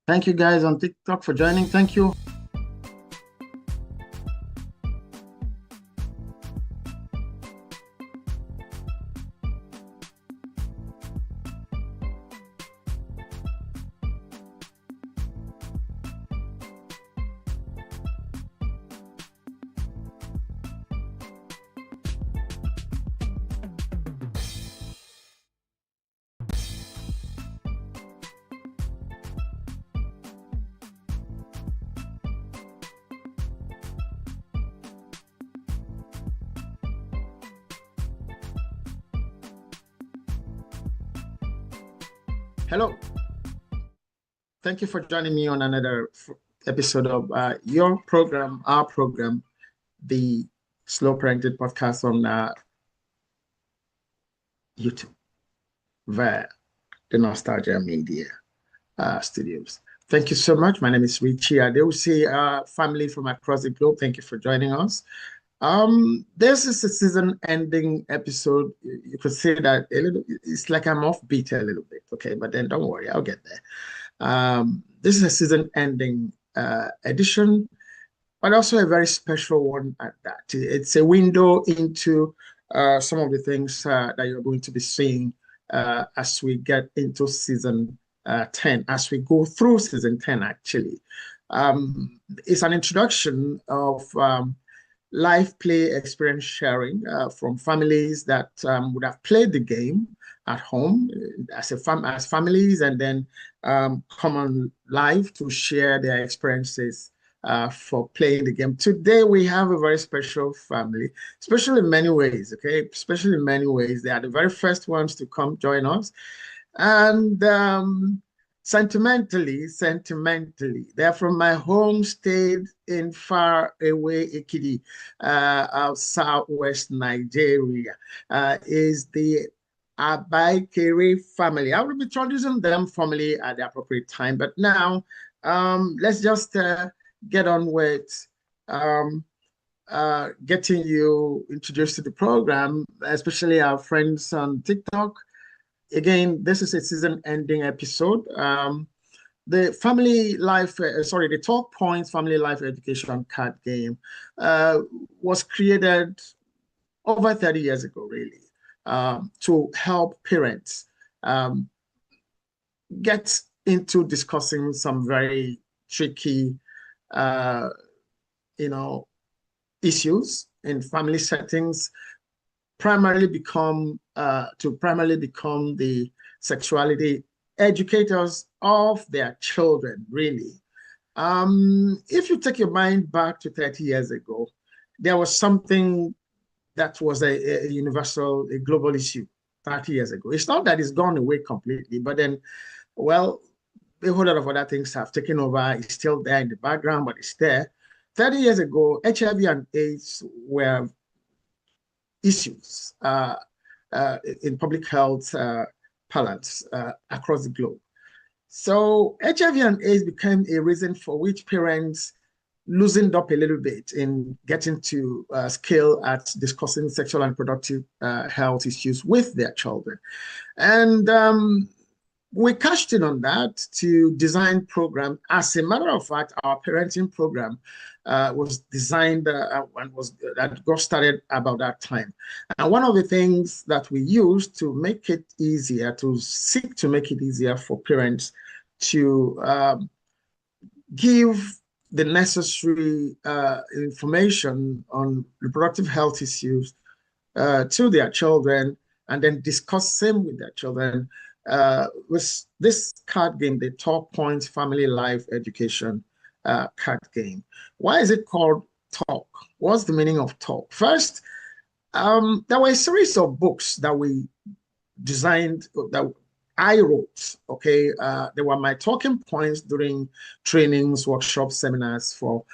Thank you guys on TikTok for joining. Thank you. Hello. Thank you for joining me on another episode of your program, our program, the Slow Parenting Podcast on YouTube via the Nostalgia Media Studios. Thank you so much. My name is Richie Adewusi, family from across the globe. Thank you for joining us. This is a season-ending episode. You could say that a little. It's like I'm offbeat a little bit, okay? But then don't worry, I'll get there. This is a season-ending edition, but also a very special one at that. It's a window into some of the things that you're going to be seeing as we get into season 10, as we go through season 10, actually. It's an introduction of life play experience sharing from families that would have played the game at home as families, and then come on live to share their experiences for playing the game. Today we have a very special family, special in many ways. Okay, special in many ways. They are the very first ones to come join us, and sentimentally, they're from my home state in far away Ikiti, of southwest Nigeria, is the Abaikere family. I will be introducing them formally at the appropriate time, but now let's just get on with getting you introduced to the program, especially our friends on TikTok. Again, this is a season-ending episode. The the Talk Points Family Life Education card game was created over 30 years ago, really, to help parents get into discussing some very tricky, uh, issues in family settings, primarily become the sexuality educators of their children, really. If you take your mind back to 30 years ago, there was something that was a universal, a global issue 30 years ago. It's not that it's gone away completely, but then, well, a whole lot of other things have taken over. It's still there in the background, but it's there. 30 years ago, HIV and AIDS were issues in public health parlance across the globe. So HIV and AIDS became a reason for which parents loosened up a little bit in getting to skill at discussing sexual and reproductive health issues with their children. And we cashed in on that to design program. As a matter of fact, our parenting program was designed that got started about that time. And one of the things that we used to make it easier, to seek to make it easier for parents to give the necessary information on reproductive health issues to their children, and then discuss same with their children, was this card game, the Talk Points Family Life Education card game. Why is it called Talk? What's the meaning of Talk? First, there were a series of books that we designed, that I wrote, okay? They were my talking points during trainings, workshops, seminars for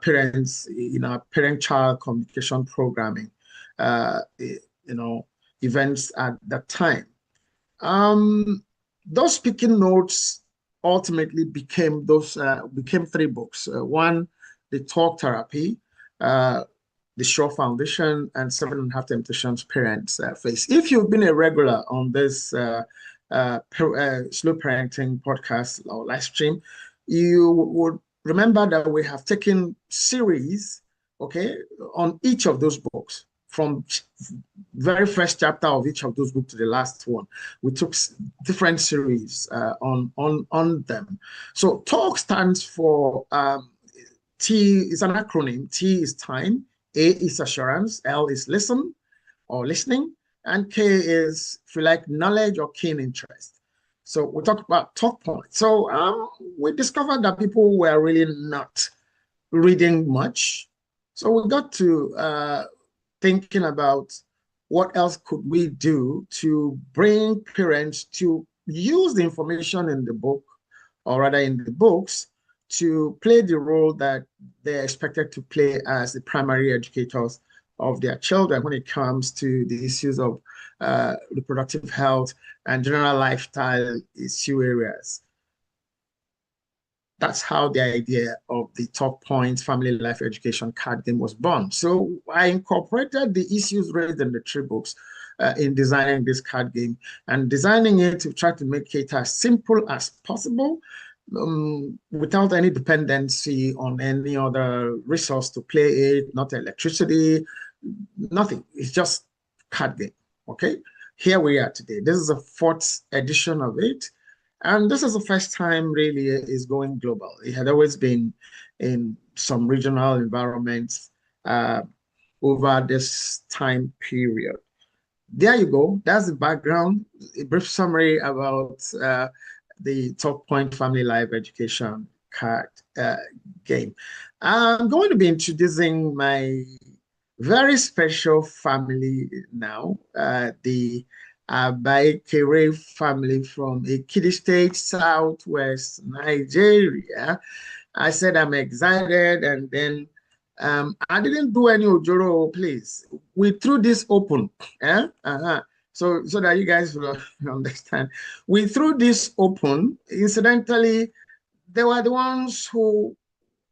parents, parent-child communication programming, events at that time. Those speaking notes ultimately became three books. One, the Talk Therapy, the Shaw Foundation, and 7.5 Temptations Parents Face. If you've been a regular on this Slow Parenting podcast or live stream, you would remember that we have taken series, okay, on each of those books from very first chapter of each of those books to the last one. We took different series on them. So talk stands for T is an acronym. T is time, A is assurance, L is listen or listening, and K is, if you like, knowledge or keen interest. So we talked about talk points. So we discovered that people were really not reading much. So we got to thinking about what else could we do to bring parents to use the information in the book, or rather in the books, to play the role that they're expected to play as the primary educators of their children when it comes to the issues of reproductive health and general lifestyle issue areas. That's how the idea of the Top Points Family Life Education card game was born. So I incorporated the issues raised in the three books in designing this card game, and designing it to try to make it as simple as possible without any dependency on any other resource to play it, not electricity, nothing. It's just card game, okay? Here we are today. This is a fourth edition of it. And this is the first time really is going global. It had always been in some regional environments over this time period. There you go. That's the background, a brief summary about the Top Point Family Life Education card game. I'm going to be introducing my very special family now, the Abaikere family from Ekiti State, Southwest Nigeria. I said I'm excited, and then I didn't do any Ojoro, please. We threw this open, so that you guys will understand. We threw this open. Incidentally, they were the ones who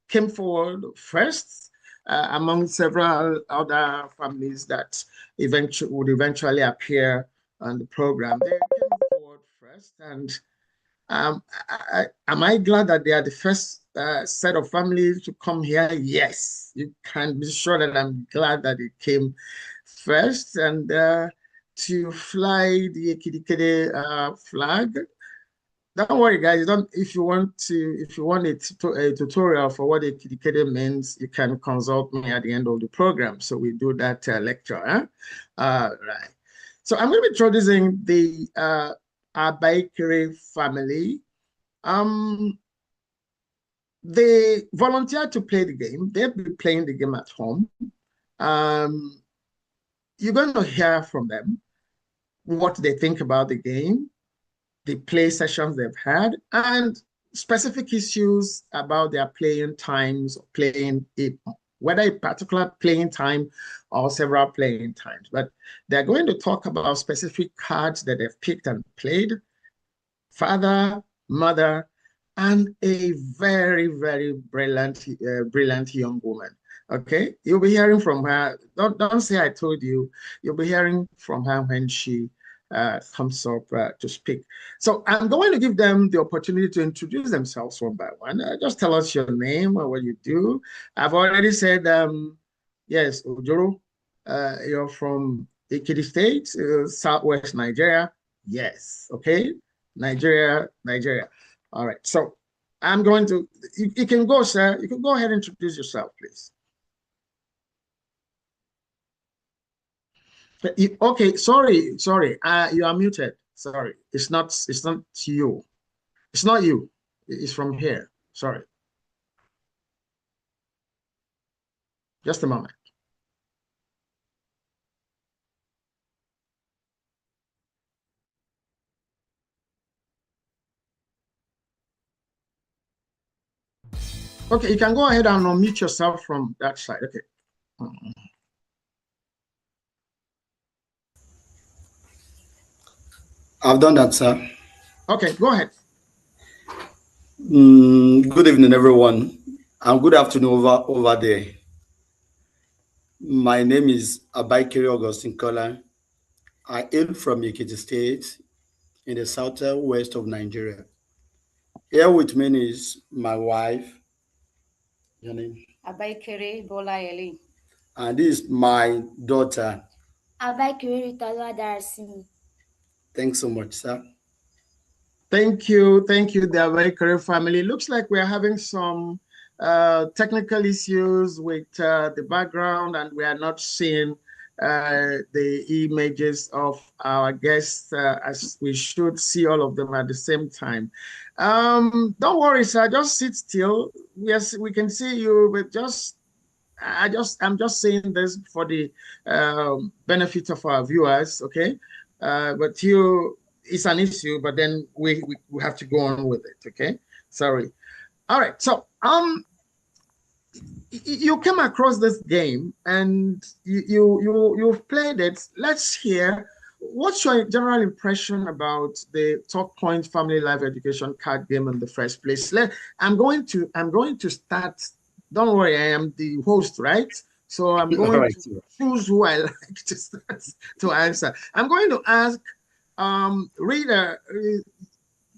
came forward first among several other families that would eventually appear on the program. They came forward first, and am I glad that they are the first set of families to come here? Yes, you can be sure that I'm glad that it came first, and to fly the Ekidikede flag. Don't worry, guys. Don't if you want a tutorial for what a kidikede means, you can consult me at the end of the program. So we do that lecture. Huh? Right. So I'm going to be introducing the Abaikere family. They volunteered to play the game. They'll be playing the game at home. You're going to hear from them what they think about the game, the play sessions they've had, and specific issues about their playing times, playing it, whether a particular playing time or several playing times. But they're going to talk about specific cards that they've picked and played, father, mother, and a very, very brilliant young woman. Okay, you'll be hearing from her. Don't say I told you. You'll be hearing from her when she comes up to speak. So I'm going to give them the opportunity to introduce themselves one by one. Just tell us your name or what you do. I've already said, yes, Ojoro, you're from Ekiti State, Southwest Nigeria. Yes, okay, Nigeria. All right, so I'm going to, you can go, sir. You can go ahead and introduce yourself, please. Okay, sorry. You are muted. Sorry, it's not you. It's not you. It's from here. Sorry. Just a moment. Okay, you can go ahead and unmute yourself from that side. Okay. I've done that, sir. Okay, go ahead. Good evening, everyone, and good afternoon over there. My name is Abaikere Augustine Kola. I hail from Ekiti State in the southwest of Nigeria. Here with me is my wife, your name, Abaikere Bola Eli. and this is my daughter. Abaikere Darasimi. Thanks so much, sir. Thank you, the Abaikere family. Looks like we're having some technical issues with the background, and we are not seeing the images of our guests as we should see all of them at the same time. Don't worry, sir. Just sit still. Yes, we can see you, but I'm just saying this for the benefit of our viewers, okay? But it's an issue, but then we have to go on with it, okay? Sorry. All right. So you came across this game and you've played it. Let's hear what's your general impression about the T-A-L-Kpoints Family Life Education card game in the first place. I'm going to start. Don't worry, I am the host, right? So I'm All going right. to choose who I like to start to answer. I'm going to ask Rita,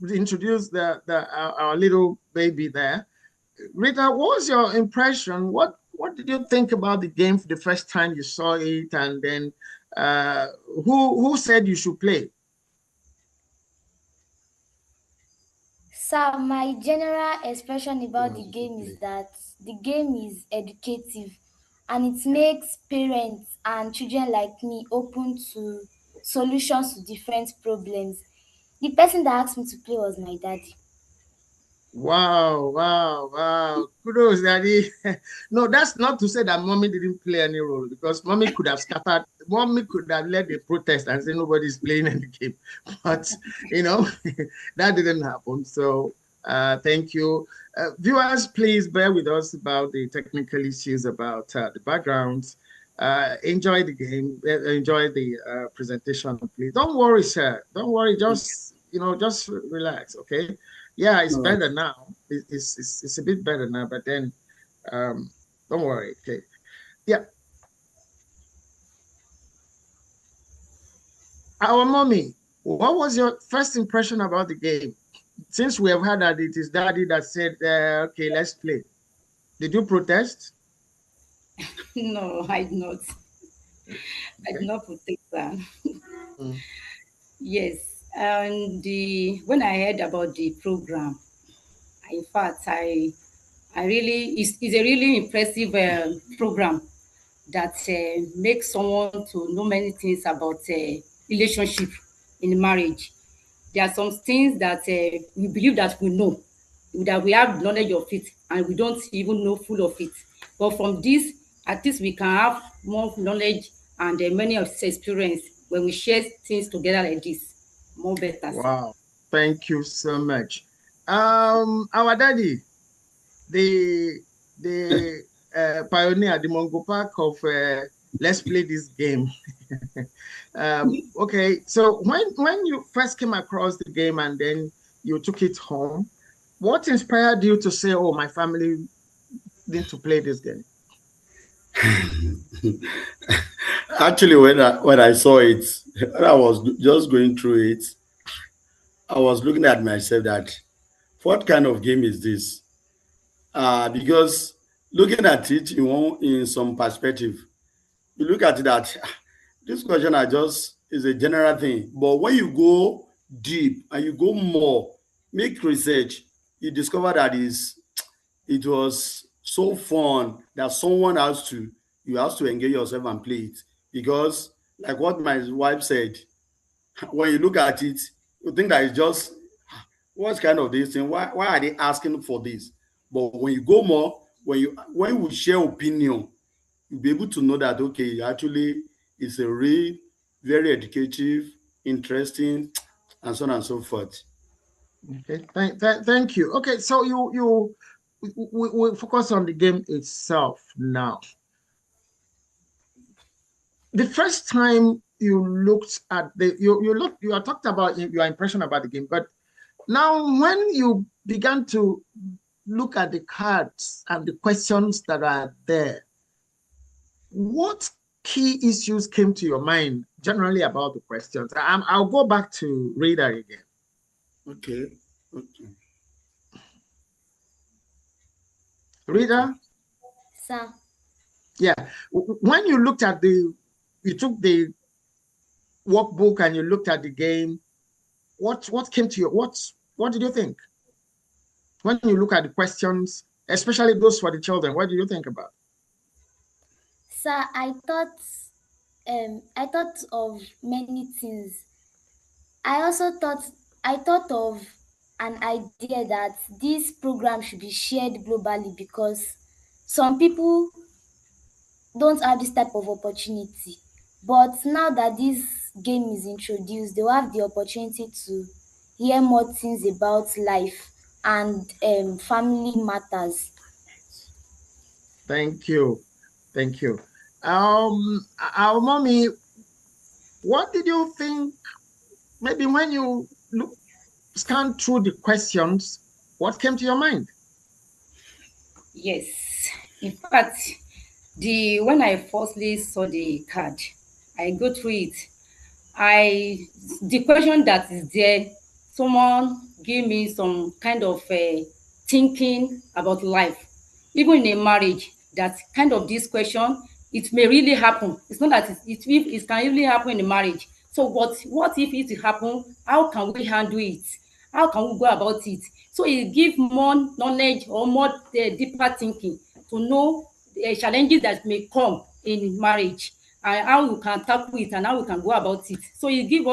introduce our little baby there. Rita, what was your impression? What did you think about the game for the first time you saw it, and then uh, who said you should play? So my general expression about the game is that the game is educative and it makes parents and children like me open to solutions to different problems. The person that asked me to play was my daddy. Wow. Kudos, Daddy. No, that's not to say that mommy didn't play any role, because mommy could have scattered, mommy could have led the protest and say nobody's playing any game. But, you know, that didn't happen. So thank you. Viewers, please bear with us about the technical issues about the backgrounds. Enjoy the game, enjoy the presentation, please. Don't worry, sir. Don't worry. Just relax, okay? Yeah, it's All right. better now. It's a bit better now, but then um, don't worry. Okay. Yeah. Our mommy, what was your first impression about the game? Since we have heard that it is daddy that said, okay, let's play. Did you protest? No, I did not. I did Okay. not protect that. Mm. Yes, and when I heard about the program, in fact, I really it's a really impressive program that makes someone to know many things about relationship in marriage. There are some things that we believe that we know, that we have knowledge of it, and we don't even know full of it. But from this, at least we can have more knowledge and many of experience when we share things together like this. More better, sir. Wow. Thank you so much. Our daddy, the pioneer, the Mongo Park of let's play this game. Okay, so when you first came across the game and then you took it home, what inspired you to say, "Oh, my family need to play this game"? Actually, when I saw it, when I was just going through it, I was looking at myself that what kind of game is this? Because looking at it in some perspective, you look at it that this question I just is a general thing. But when you go deep and you go more, make research, you discover that it was so fun that you have to engage yourself and play it. Because like what my wife said, when you look at it, you think that it's just what kind of this thing? Why are they asking for this? But when you go more, when we share opinion, you'll be able to know that okay, actually it's a real, very educative, interesting, and so on and so forth. Okay, thank you. Okay, so we focus on the game itself now. The first time you looked at you are talked about your impression about the game, but now when you began to look at the cards and the questions that are there, what key issues came to your mind generally about the questions? I'll go back to Rita again. Okay. Okay. Rita, Sir, yeah. When you looked at you took the workbook and you looked at the game, what came to you? What did you think? When you look at the questions, especially those for the children, what do you think about? sir, I thought of many things. I also thought of an idea that this program should be shared globally because some people don't have this type of opportunity. But now that this game is introduced, they'll have the opportunity to hear more things about life and family matters. Thank you. Thank you. Our mommy, what did you think? Maybe when you scan through the questions, what came to your mind? Yes. In fact, the when I firstly saw the card, I go through it. I the question that is there, someone give me some kind of thinking about life, even in a marriage. That kind of this question, it may really happen. It's not that it can really happen in a marriage. So what if it happen? How can we handle it? How can we go about it? So it give more knowledge or more deeper thinking to know the challenges that may come in marriage and how you can tackle it and how we can go about it. So e give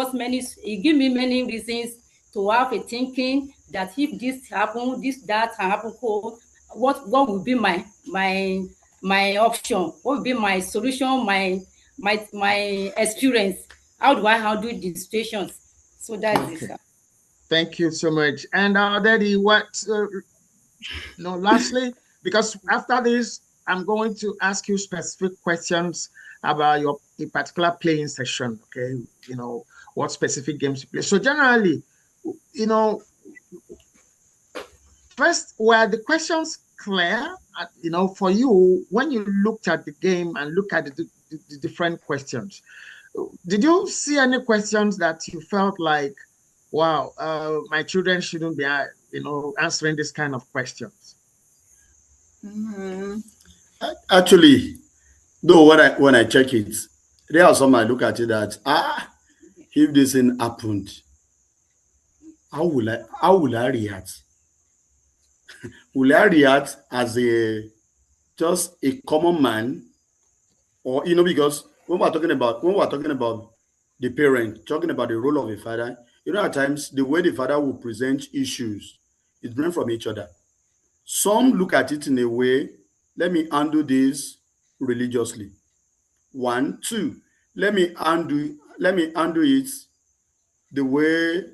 me many reasons to have a thinking that if this happen, this that can happen, co what will be my option, what will be my solution, my experience, how do I handle the situations. So that's it, Okay. sir. Thank you so much. And Daddy, no, lastly, because after this, I'm going to ask you specific questions about a particular playing session. Okay, what specific games you play. So generally, you know, first, were the questions clear? For you when you looked at the game and look at the different questions, did you see any questions that you felt like, wow, my children shouldn't be, answering this kind of questions? Actually, though when I check it, there are some I look at it that if this thing happened, how will I react? Will I react as a just a common man, or because when we're talking about the parent, talking about the role of a father, at times the way the father will present issues is different from each other. Some look at it in a way, let me handle this religiously. One, two, let me handle it the way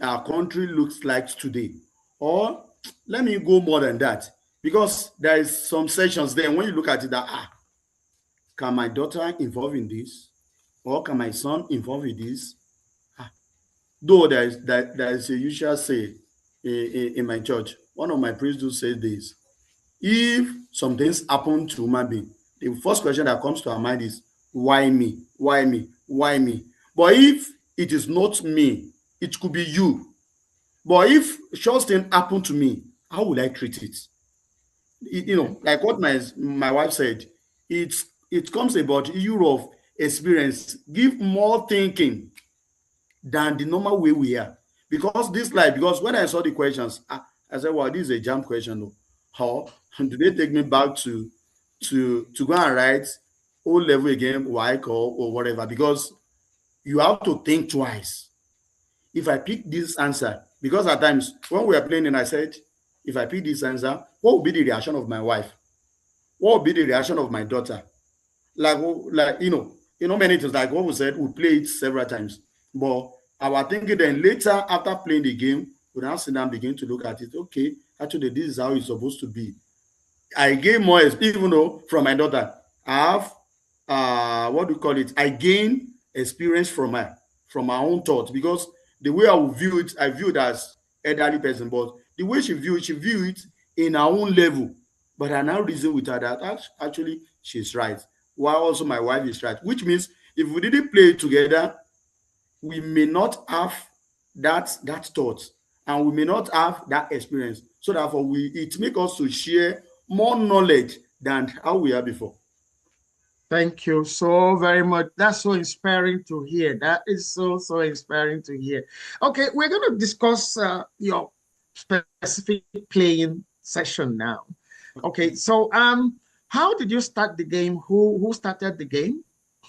our country looks like today. Or let me go more than that. Because there is some sections there when you look at it that can my daughter involve in this? Or can my son involve in this? Ah, Though there is a usual say in my church. One of my priests do say this. If some things happen to human being, the first question that comes to our mind is why me? Why me? Why me? But if it is not me, it could be you. But if short thing happen to me, how will I treat it? Like what my wife said, it comes about issue of experience, give more thinking than the normal way we are. Because this life, because when I saw the questions, I said, wow, this is a jam question. Oh. How do they take me back to go and write O level again, WAEC or whatever? Because you have to think twice. If I pick this answer, because at times when we are playing and I said, if I pick this answer, what will be the reaction of my wife? What will be the reaction of my daughter? Like many things like what we said, we play it several times. But our thinking then later after playing the game, we now sit down begin to look at it. Okay, actually this is how it's supposed to be. I gain more even though from my daughter, I have what do you call it? I gain experience from her own thoughts because the way I will view it, I view it as elderly person, but the way she view it in her own level. But I now reason with her that actually she's right. While also my wife is right, which means if we didn't play it together, we may not have that thought and we may not have that experience. So therefore, it make us to share more knowledge than how we are before. Thank you so very much. That's so inspiring to hear. That is so inspiring to hear. Okay, we're going to discuss your specific playing session now. Okay, so how did you start the game? Who started the game?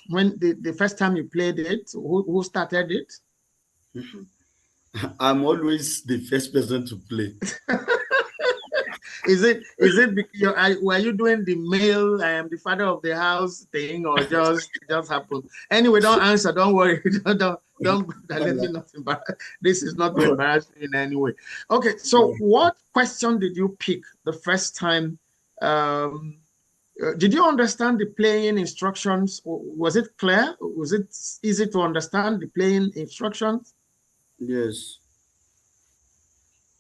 When the first time you played it, who started it? I'm always the first person to play. Is it were you doing the male I am the father of the house thing, or just happened? Anyway, don't answer, don't worry. don't let me not embarrass. This is not to embarrass you in any way. Okay, so what question did you pick the first time? Did you understand the playing instructions? Was it clear? Was it easy to understand the playing instructions? Yes.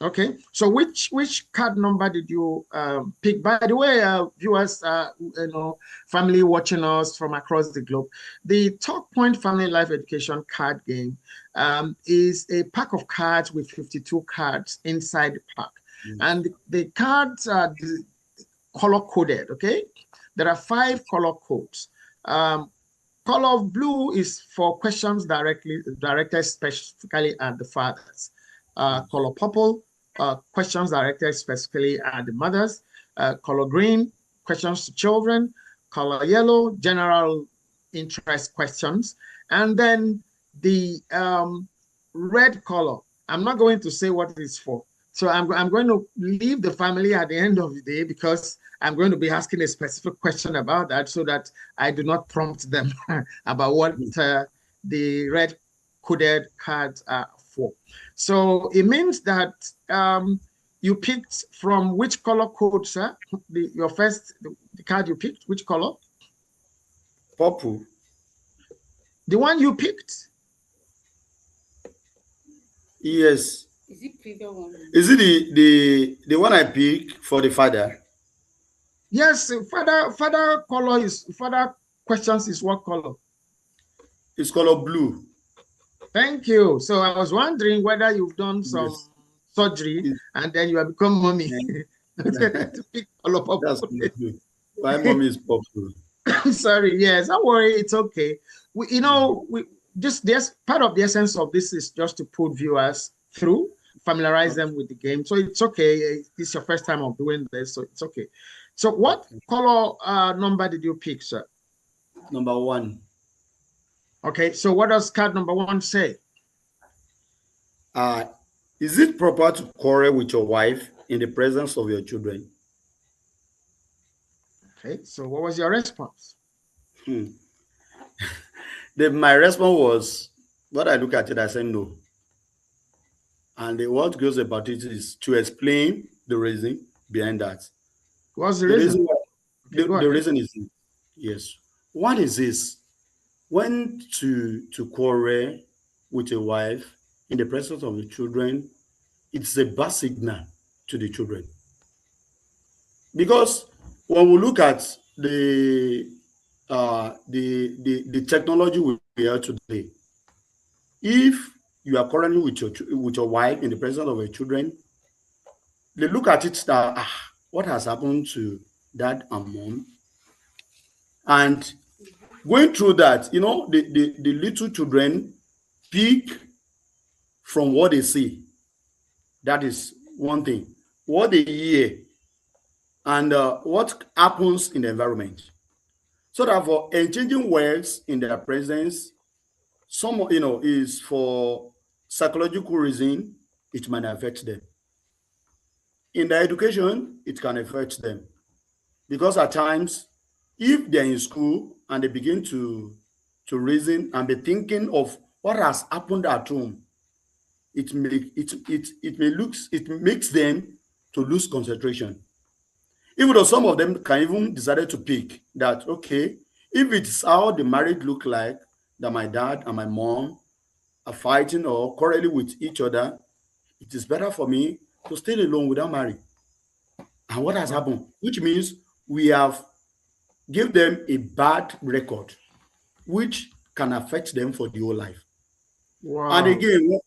Okay, so which card number did you pick? By the way, viewers, family watching us from across the globe, the Talk Point Family Life Education card game is a pack of cards with 52 cards inside the pack. Yes. And the cards are color coded, okay? There are 5 color codes. Color of blue is for questions directed specifically at the fathers. Color purple, questions directed specifically at the mothers. Color green, questions to children. Color yellow, general interest questions. And then the red color, I'm not going to say what it is for. So I'm going to leave the family at the end of the day, because I'm going to be asking a specific question about that, so that I do not prompt them about what the red coded cards are for. So it means that you picked from which color code, sir? The card you picked, which color? Purple. The one you picked? Yes. Is it previous one? Is it the one I pick for the father? Yes, father color is father questions is what color? It's color blue. Thank you. So I was wondering whether you've done some surgery and then you have become mommy to pick color purple. That's blue. My mommy is purple. I'm sorry. Yes, don't worry. It's okay. We part of the essence of this is just to put viewers through, familiarize them with the game. So it's okay. This is your first time of doing this, so it's okay. So what color number did you pick, sir? Number 1. Okay, so what does card number 1 say? Is it proper to quarrel with your wife in the presence of your children? Okay, so what was your response? My response was, what I look at it, I said no. And what goes about it is to explain the reason behind that. What's the reason? The reason is, yes. What is this? When to quarrel with a wife in the presence of the children, it's a bad signal to the children. Because when we look at the technology we have today, if you are quarreling with your wife in the presence of your children, they look at it that what has happened to dad and mom, and going through that, the little children pick from what they see. That is one thing. What they hear and what happens in the environment. So that for exchanging words in their presence, some is for psychological reason, it might affect them. In their education, it can affect them. Because at times, if they're in school and they begin to reason and be thinking of what has happened at home, it makes them to lose concentration. Even though some of them can even decided to pick that, okay, if it's how the marriage look like, that my dad and my mom are fighting or quarreling with each other, it is better for me to stay alone without marrying. And what has happened? Which means we have give them a bad record, which can affect them for the whole life. Wow. And again,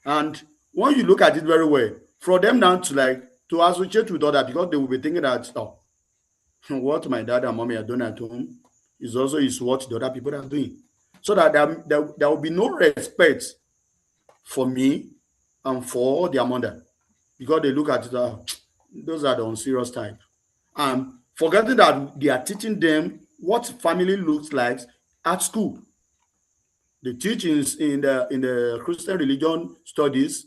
and when you look at it very well, for them now to like to associate with others, because they will be thinking that, oh, what my dad and mommy are doing at home is what the other people are doing. So that there will be no respect for me and for their mother, because they look at it, those are the unserious type. Forgetting that they are teaching them what family looks like at school. The teachings in the Christian religion studies,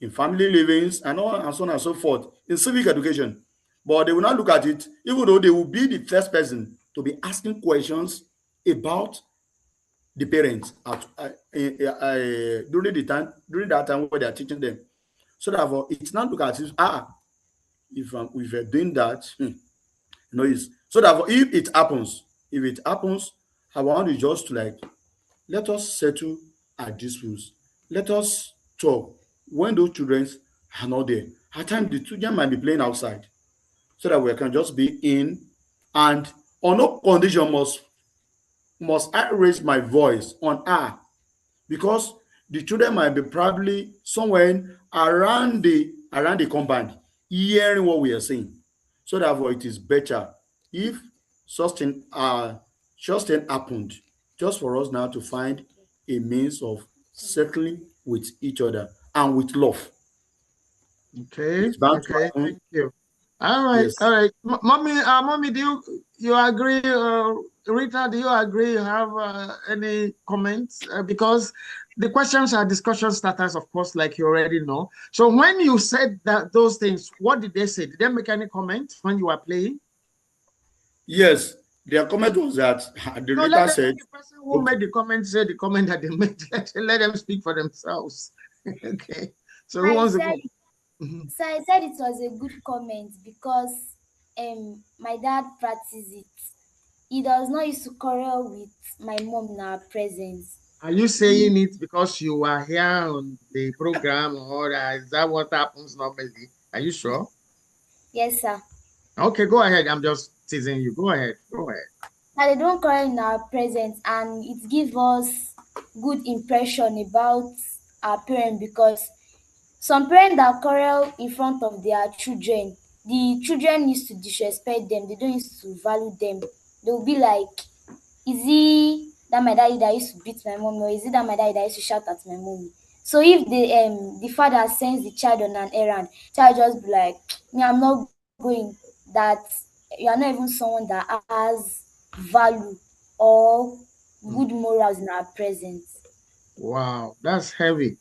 in family livings, and all and so on and so forth, in civic education. But they will not look at it, even though they will be the first person to be asking questions about the parents during that time where they are teaching them. So therefore, it's not look at it, if you're doing that, it's so therefore, if it happens, I want you just to like, let us settle our disputes. Let us talk when those children are not there. At times, the children might be playing outside, so that we can just be in, and on no condition must I raise my voice on her, because the children might be probably somewhere around the compound hearing what we are saying. So therefore, it is better if such thing happened, just for us now to find a means of settling with each other and with love. Okay, It's bound to okay, happen. thank you. All right, all Yes. right. Mommy, do you agree? Rita, do you agree? You have any comments? Because the questions are discussion starters, of course, like you already know. So when you said that those things, what did they say? Did they make any comment when you were playing? Yes. Their comment was that the No, Rita let said, the person who okay, made the comment say the comment that they made. Let them speak for themselves. Okay. So who I wants to said go? Mhm. so I said it was a good comment because my dad practices it. He does not used to quarrel with my mom in our presence. Are you He, saying it because you are here on the program, or is that what happens normally? Are you sure? yes, sir. Okay, go ahead. I'm just teasing you. Go ahead. Go ahead. That they don't quarrel in our presence, and it gives us good impression about our parents because some parents that quarrel in front of their children, the children used to disrespect them. They don't used to value them. They will be like, is it that my daddy that used to beat my mom, or is it that my daddy that used to shout at my mommy? So if the father sends the child on an errand, child just be like, me, I'm not going. That you are not even someone that has value or good Hmm. morals in our presence. Wow, that's heavy.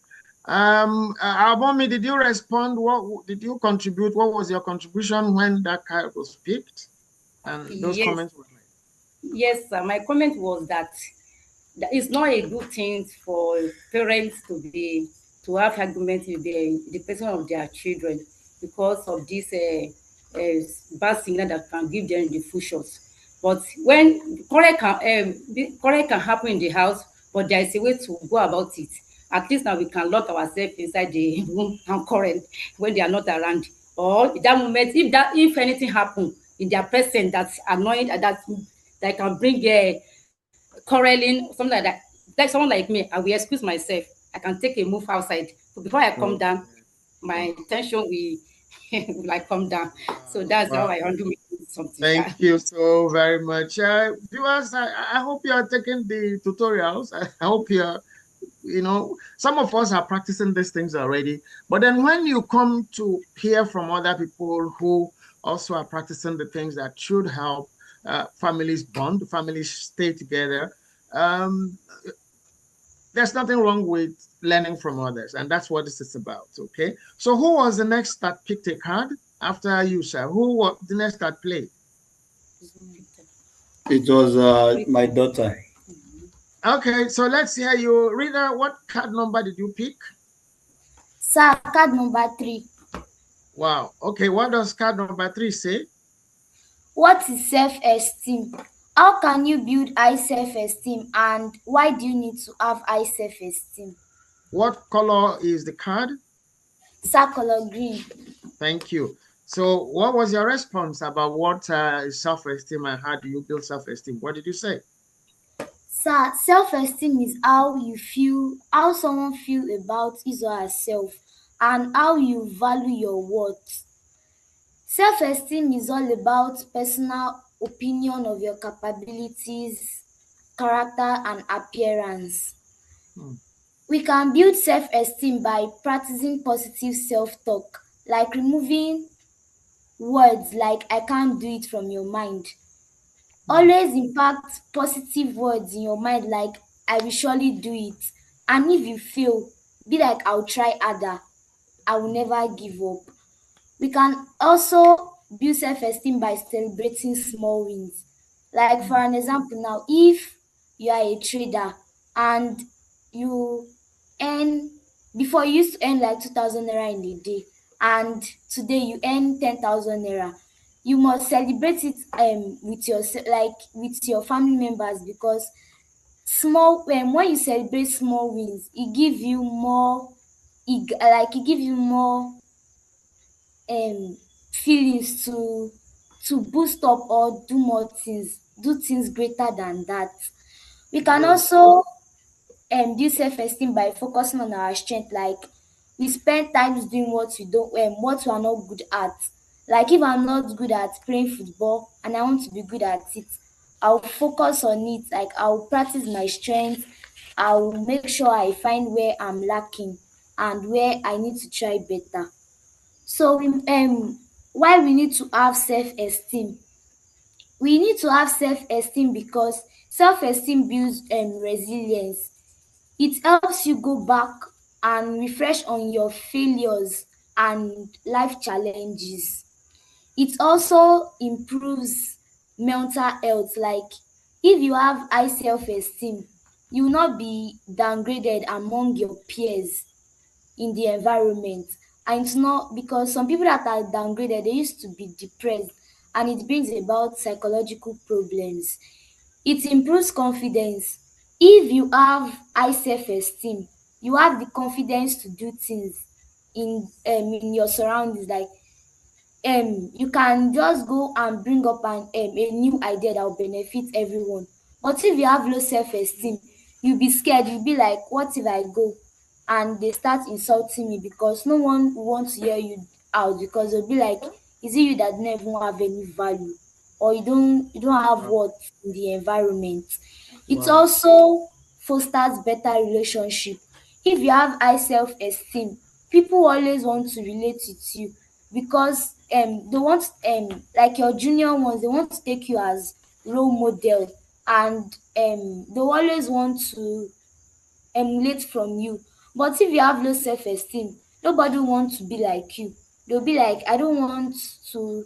Abomi, did you respond? What did you contribute? What was your contribution when that card was picked and those Yes, comments were made? yes, sir. My comment was that it's not a good thing for parents to have arguments with the person of their children because of this bad signal that can give them the fusions. But when quarrel can happen in the house, but there is a way to go about it. At least now we can lock ourselves inside the room and quarrel when they are not around. Or in that moment, if anything happen in their presence that's annoying, that can bring quarreling, something like that. Like someone like me, I will excuse myself. I can take a move outside. But before I come Okay. down, my Wow. tension will will like come down. So Wow. that's how I Wow. handle something. Thank you so very much. Viewers, I hope you are taking the tutorials. I hope some of us are practicing these things already. But then when you come to hear from other people who also are practicing the things that should help families bond, families stay together, um, there's nothing wrong with learning from others. And that's what this is about. Okay. So who was the next that picked a card after you, sir? Who was the next that played? it was my daughter. Okay, so let's hear you. Rita, what card number did you pick? Sir, card number 3. Wow. Okay, what does card number 3 say? What is self-esteem? How can you build high self-esteem and why do you need to have high self-esteem? What color is the card? Sir, color green. Thank you. So, what was your response about what is self-esteem and how do you build self-esteem? What did you say? Sir, self-esteem is how someone feel about his or herself and how you value your worth. Self-esteem is all about personal opinion of your capabilities, character, and appearance. Hmm. We can build self-esteem by practicing positive self-talk, like removing words like I can't do it from your mind. Hmm. Always impact positive words in your mind like I will surely do it. And if you fail, be like I'll try harder. I will never give up. We can also build self-esteem by celebrating small wins. Like for Hmm. an example now, if you are a trader and you earn before you used to earn like 2,000 naira in a day and today you earn 10,000 naira, you must celebrate it with your like with your family members because small when you celebrate small wins, it give you more it give you more feelings to boost up or do more things, do things greater than that. We can Great. also build self-esteem by focusing on our strength. Like we spend times doing what we are not good at. Like if I'm not good at playing football and I want to be good at it, I'll focus on it. Like I'll practice my strength. I'll make sure I find where I'm lacking and where I need to try better. So why we need to have self-esteem? We need to have self-esteem because self-esteem builds resilience. It helps you go back and refresh on your failures and life challenges. It also improves mental health. Like if you have high self-esteem, you will not be downgraded among your peers in the environment. And it's not because some people that are downgraded, they used to be depressed and it brings about psychological problems. It improves confidence. If you have high self-esteem, you have the confidence to do things in your surroundings. Like you can just go and bring up a new idea that will benefit everyone. But if you have low self-esteem, you'll be scared. You'll be like, what if I go and they start insulting me because no one wants to hear you out because they'll be like, is it you that don't even have any value or you don't have Wow. worth in the environment? It Wow. also fosters better relationship. If you have high self-esteem, people always want to relate with you because they want like your junior ones, they want to take you as role model and they always want to emulate from you. But if you have low self-esteem, nobody wants to be like you. They'll be like, I don't want to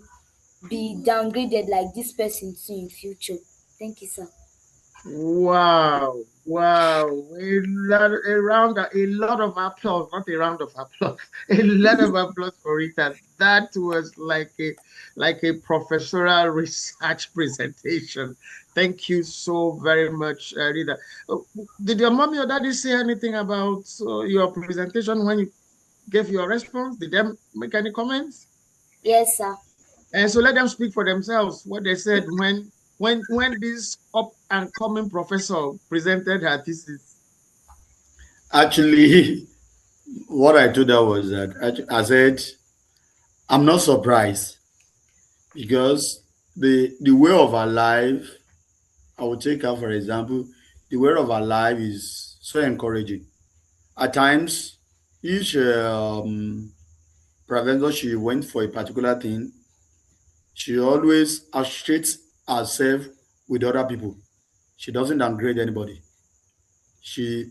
be downgraded like this person too in future. Thank you, sir. Wow, wow. A lot of applause, not a round of applause, a lot of applause for Rita. That was like a professorial research presentation. Thank you so very much, Rita. Oh, did your mommy or daddy say anything about your presentation when you gave your response? Did they make any comments? Yes, sir. And so let them speak for themselves. What they said when this up and coming professor presented her thesis. Actually, what I told her was that I said, I'm not surprised because the way of her life, I would take her for example, the way of her life is so encouraging. At times, each professor she went for a particular thing, she always associates herself with other people. She doesn't downgrade anybody. She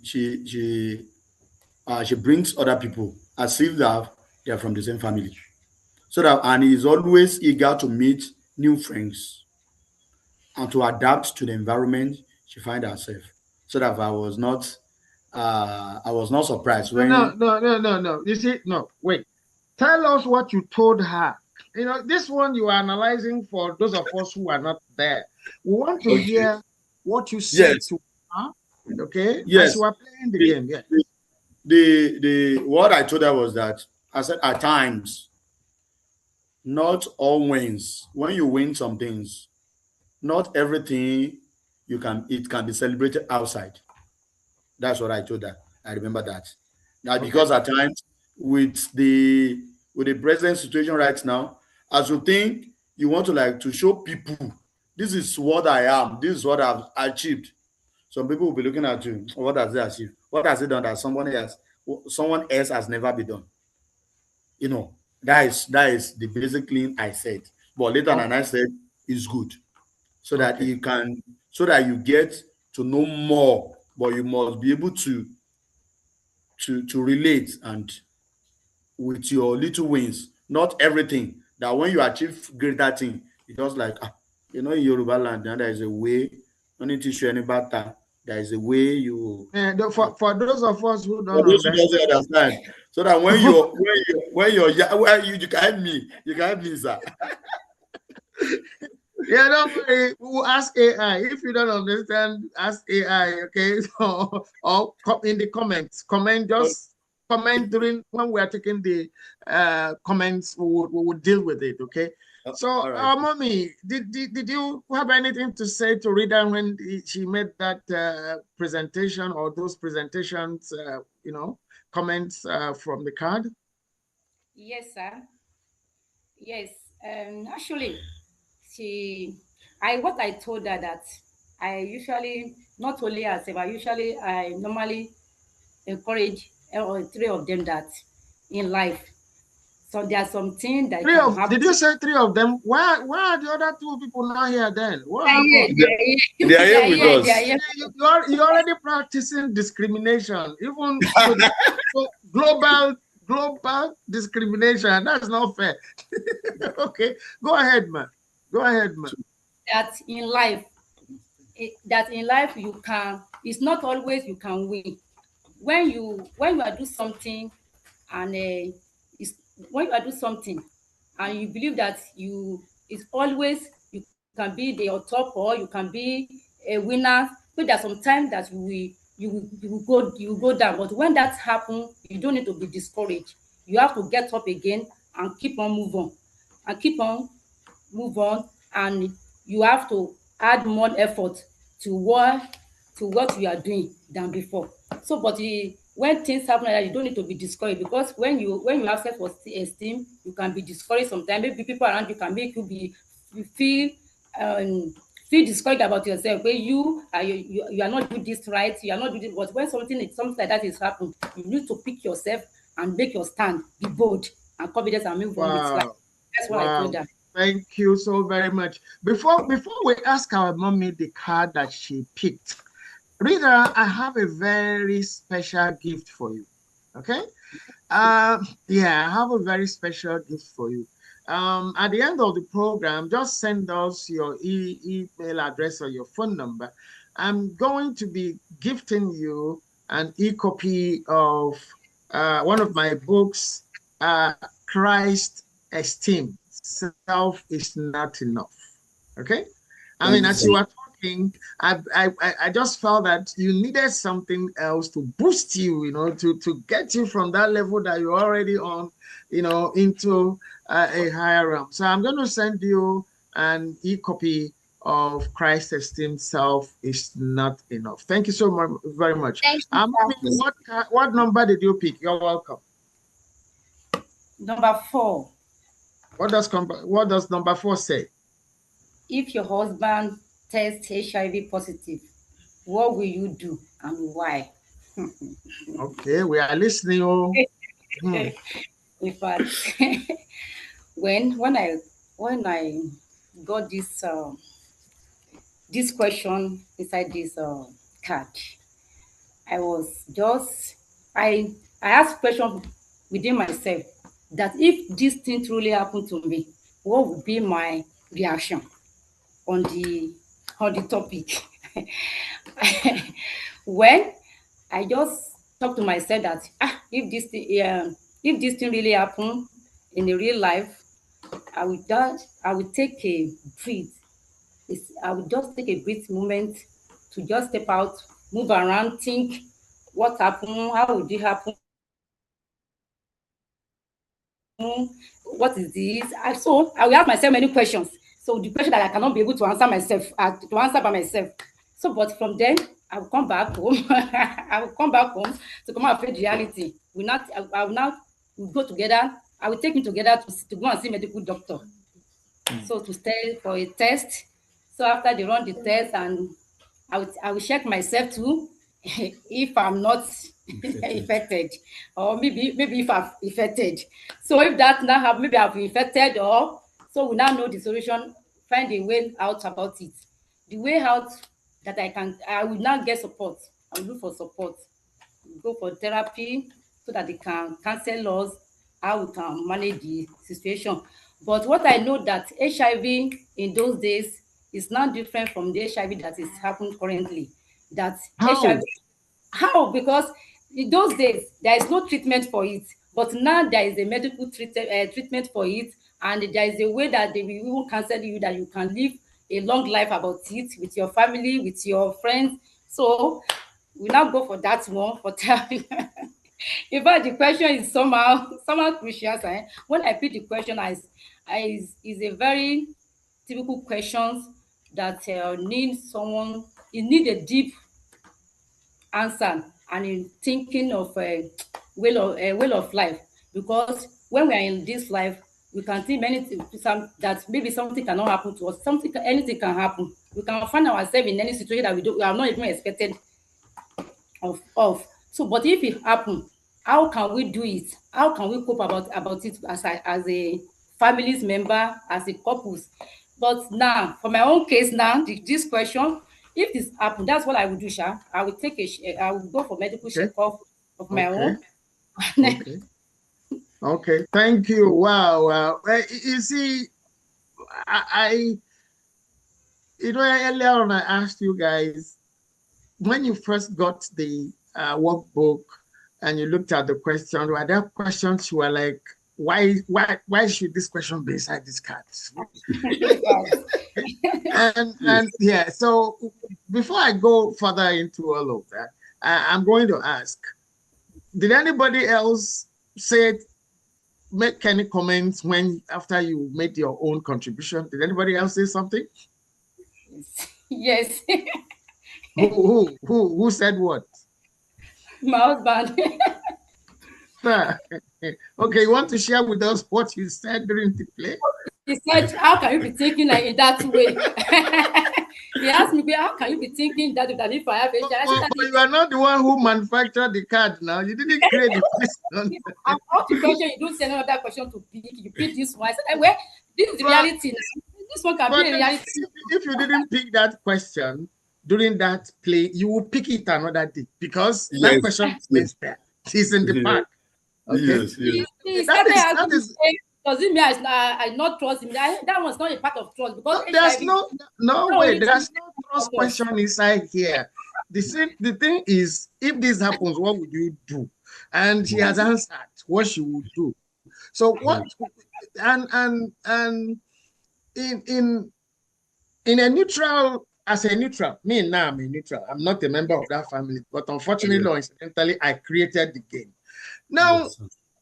brings other people as if they are from the same family. So that and is always eager to meet new friends and to adapt to the environment she find herself. So that I was not surprised No, no, when no, no, no, no. You see, no, wait. Tell us what you told her. This one you are analyzing for those of us who are not there. We want to okay. hear what you said Yes, to her, okay, as you yes. are playing the The, game. Yes. the what I told her was that I said at times, not all wins. When you win some things, not everything it can be celebrated outside. That's what I told her. I remember that. Now Okay. because at times with the present situation right now, as you think you want to like to show people this is what I am, this is what I've achieved. Some people will be looking at you. What has they achieved? What has it done that someone else has never been done? You know, that is the basic thing I said. But later on, I said it's good so that Okay. you can, so that you get to know more, but you must be able to relate and with your little wins, not everything. That when you achieve greater thing, it's just like in Yoruba land, there is a way. Don't need to show any better. There is a way you. And for those of us who For don't those who understand, doesn't understand, so that you can help me, sir. yeah, don't worry. We'll ask AI. If you don't understand, ask AI. Okay, so or in the comments. Just comment during when we are taking the comments. We will deal with it. Okay. So, All right. mommy, did you have anything to say to Rita when she made that presentation or those presentations? Comments from the card. Yes, sir. Yes. Actually, what I told her that I usually, not only herself, I normally encourage all three of them that in life, so there are some things that can happen. Did you say three of them? Why are the other two people not here then? What Yeah, happened? They are they are here with here, they are us. here. You're already practicing discrimination, even so global discrimination. That's not fair. Okay, go ahead, man. Go ahead, man. That in life, you can. It's not always you can win. When you are do something, and it's when you are do something and you believe that it's always you can be the top, or you can be a winner. So there's some time that you will go down, but when that happens, you don't need to be discouraged. You have to get up again and keep on move on, and you have to add more effort to what you are doing than before. So but when things happen like that, you don't need to be discouraged, because when you have self-esteem, you can be discouraged sometimes. Maybe people around you can make you um feel discouraged about yourself, where you are not doing this right, you are not doing this. But when something like that is happening, you need to pick yourself and make your stand, be bold and confident, and move on with life. Wow. That's what I told Wow. her. Thank you so very much. Before we ask our mommy the card that she picked, Rita, I have a very special gift for you. Okay? Yeah, I have a very special gift for you. At the end of the program, just send us your email address or your phone number. I'm going to be gifting you an e-copy of one of my books, Christ Esteem. Self is not enough. Okay? I Thank mean, you as so you much. were talking, I just felt that you needed something else to boost you, to get you from that level that you're already on, into a higher realm. So I'm going to send you an e-copy of Christ Esteemed Self is Not Enough. Thank you so much, very much. Thank you, Mommy, sir. what number did you pick? You're welcome. Number 4, What does number 4 say? if your husband tests HIV positive, what will you do and why? Okay, we are listening. Oh. Hmm. In fact, when I got this question inside this card, I was just I asked question within myself, that if this thing truly happened to me, what would be my reaction on the topic? When I just talk to myself that if this thing really happen in the real life, I will take a breathe. I will just take a breath moment to just step out, move around, think what happened, how would it happen, what is this? So I will ask myself many questions. So the question that I cannot be able to answer myself, to answer by myself. So, but from then I will come back home. I will come back home to come and face reality. I will not. I will now, we go together. I will take him together to go and see medical doctor. So to stay for a test. So after they run the test, and I will check myself too if I'm not infected, or maybe if I've infected. So if that now have maybe I've infected, or so we now know the solution, find a way out about it. The way out that I will now get support. I will look for support, go for therapy so that they can counsel us how we can manage the situation. But what I know that HIV in those days is now different from the HIV that is happening currently. That How? HIV, how? Because in those days there is no treatment for it, but now there is a medical treatment for it, and there is a way that they will even counsel you that you can live a long life about it with your family, with your friends. So we now go for that one for therapy. In fact, the question is somehow crucial. When I pick the question, is a very typical questions that needs someone. It need a deep answer, and in thinking of way of life, because when we are in this life, we can see many things, that maybe something cannot happen to us, anything can happen. We can find ourselves in any situation that we have not even expected of. So but if it happen, how can we do it? How can we cope about it as a families member, as a couples? But now for my own case now, this question, if this happen, that's what I would do, sha. I will I will go for medical Okay. checkup of my Okay. own. Okay. Okay. Thank you. Wow. Wow. You see, I earlier on I asked you guys, when you first got the workbook and you looked at the questions, were there questions you were like, why should this question be inside this card? And yeah, so before I go further into all of that, I'm going to ask, did anybody else make any comments after you made your own contribution? Did anybody else say something? Yes. Who said what? My husband. Okay, you want to share with us what you said during the play? He said, how can you be thinking like in that way? He asked me, how can you be thinking that if I have HIV? I said that But you are not the one who manufactured the card now. You didn't create the question. I'm not the question, you don't send another question to pick. You pick this one. I said, well, this is the reality now. This one can be a reality. If you didn't pick that question during that play, you will pick it another day because that question is there. It's in the pack. Okay. Yes, yes. That is does it mean I not trust him? That was not a part of trust, because there's HIV, no way. There's no trust question inside here. The thing is, if this happens, what would you do? And she has answered what she would do. So what? And in a neutral, as a neutral, me now I'm a neutral. I'm not a member of that family, but unfortunately or incidentally, I created the game. Now,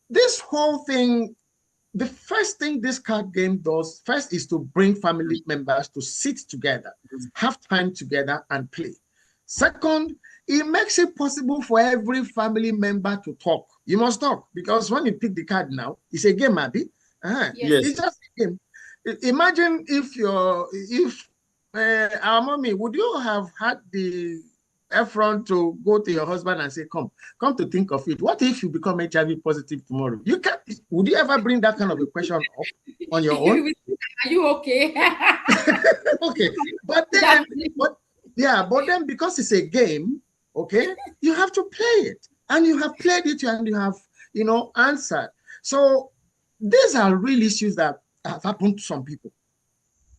this whole thing, the first thing this card game does first is to bring family members to sit together, have time together and play. Second, it makes it possible for every family member to talk. You must talk, because when you pick the card now, it's a game, Abby. Yes. It's just a game. Imagine if our mommy, would you have had the effort to go to your husband and say, come to think of it, what if you become HIV positive tomorrow? You can't. Would you ever bring that kind of a question up on your own? Are you okay? Okay, but then because it's a game, okay, you have to play it, and you have played it, and you have answered. So these are real issues that have happened to some people.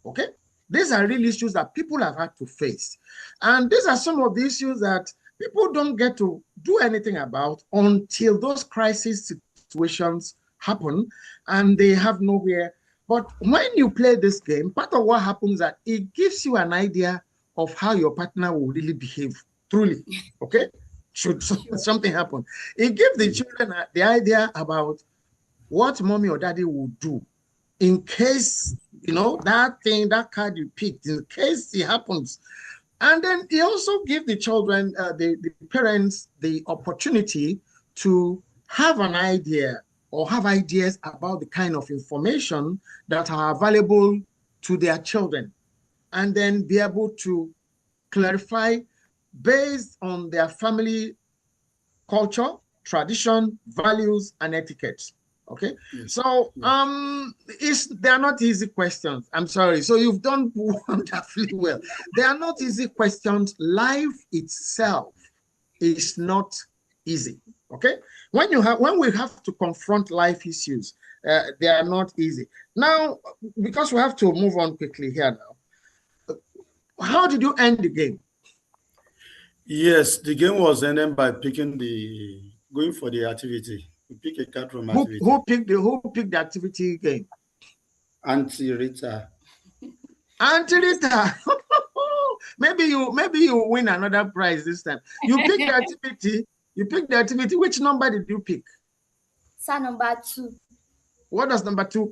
Okay, these are real issues that people have had to face, and these are some of the issues that people don't get to do anything about until those crisis situations happen, and they have nowhere. But when you play this game, part of what happens is that it gives you an idea of how your partner will really behave, truly, okay? Should something happen. It gives the children the idea about what mommy or daddy will do in case, that card you picked, in case it happens. And then it also gives the children, the parents, the opportunity to have an idea or have ideas about the kind of information that are available to their children, and then be able to clarify based on their family culture, tradition, values, and etiquette. Okay, Yes. so they are not easy questions. I'm sorry. So you've done wonderfully well. They are not easy questions. Life itself is not easy. Okay, when we have to confront life issues, they are not easy. Now, because we have to move on quickly here now, how did you end the game? Yes, the game was ended by going for the activity. You pick a card from activity. Who picked the activity game? Auntie Rita. Auntie Rita. maybe you win another prize this time. You pick the activity. You pick the activity. Which number did you pick? Sir, number 2. What does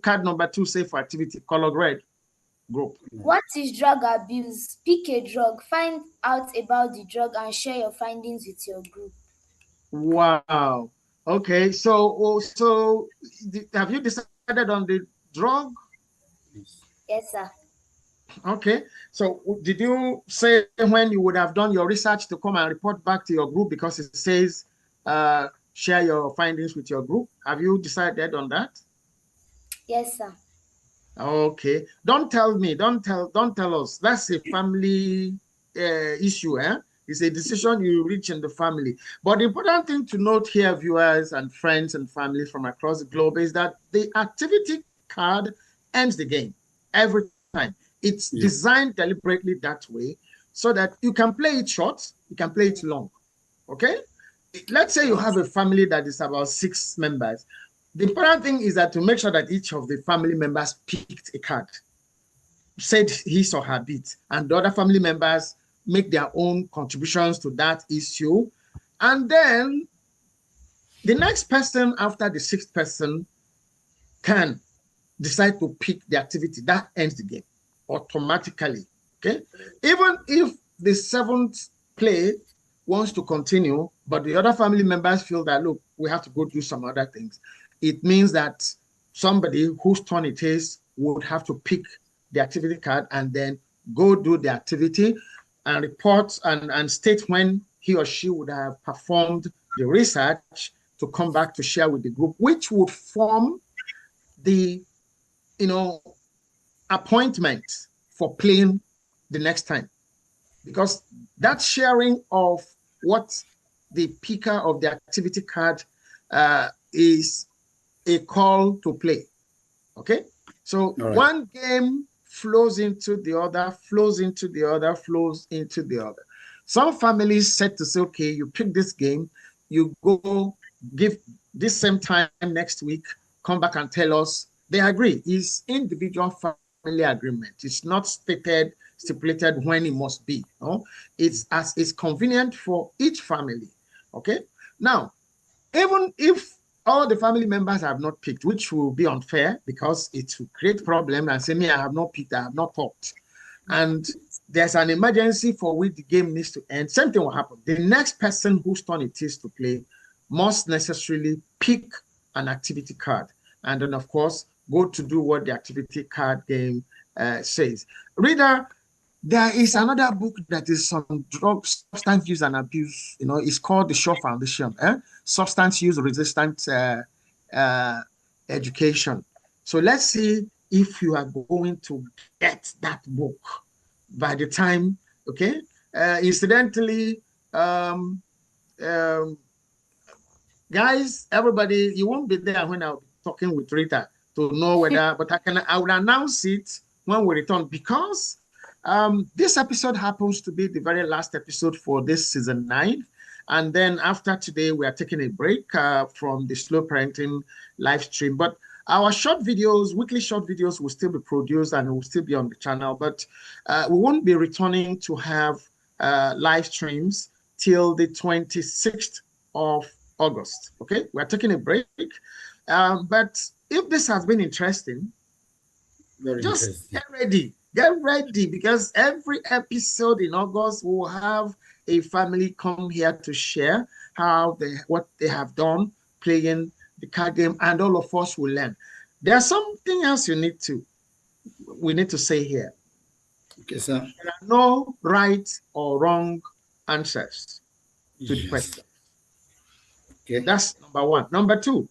card number 2 say for activity? Color red group. What is drug abuse? Pick a drug, find out about the drug, and share your findings with your group. Wow. Okay. So have you decided on the drug? Yes, sir. Okay. So did you say when you would have done your research to come and report back to your group, because it says share your findings with your group? Have you decided on that? Yes, sir. Okay. Don't tell me. Don't tell us. That's a family issue, eh? It's a decision you reach in the family. But the important thing to note here, viewers and friends and family from across the globe, is that the activity card ends the game every time. It's designed deliberately that way so that you can play it short, you can play it long. Okay? Let's say you have a family that is about 6 members. The important thing is that to make sure that each of the family members picked a card, said his or her bit, and the other family members make their own contributions to that issue. And then the next person after the 6th person can decide to pick the activity. That ends the game automatically. Okay? Even if the 7th play wants to continue, but the other family members feel that, look, we have to go do some other things, it means that somebody whose turn it is would have to pick the activity card and then go do the activity and report and state when he or she would have performed the research to come back to share with the group, which would form the appointment for playing the next time. Because that sharing of what the picker of the activity card is a call to play. Okay? So one game flows into the other, flows into the other, flows into the other. Some families said to say, okay, you pick this game, you go give this same time next week, come back and tell us. They agree. It's individual family agreement. It's not stipulated when it must be. No? It's as it's convenient for each family. Okay? Now, even if all the family members have not picked, which will be unfair because it will create problem and say, me, I have not picked, I have not thought. And there's an emergency for which the game needs to end. Same thing will happen. The next person whose turn it is to play must necessarily pick an activity card. And then, of course, go to do what the activity card game says. Reader, there is another book that is on drug, substance use and abuse. It's called The Shaw Foundation, Substance Use Resistant Education. So let's see if you are going to get that book by the time, okay? Incidentally, guys, everybody, you won't be there when I'll be talking with Rita to know whether, but I will announce it when we return, because this episode happens to be the very last episode for this season 9. And then after today, we are taking a break from the Slow Parenting live stream. But our short videos, weekly short videos, will still be produced and will still be on the channel. But we won't be returning to have live streams till the 26th of August. Okay, we're taking a break. But if this has been interesting, just get ready. Get ready, because every episode in August will have a family come here to share what they have done playing the card game, and all of us will learn. There's something else you need to. we need to say here. Okay, sir. There are no right or wrong answers to the Yes. question. Okay. That's number one. Number two,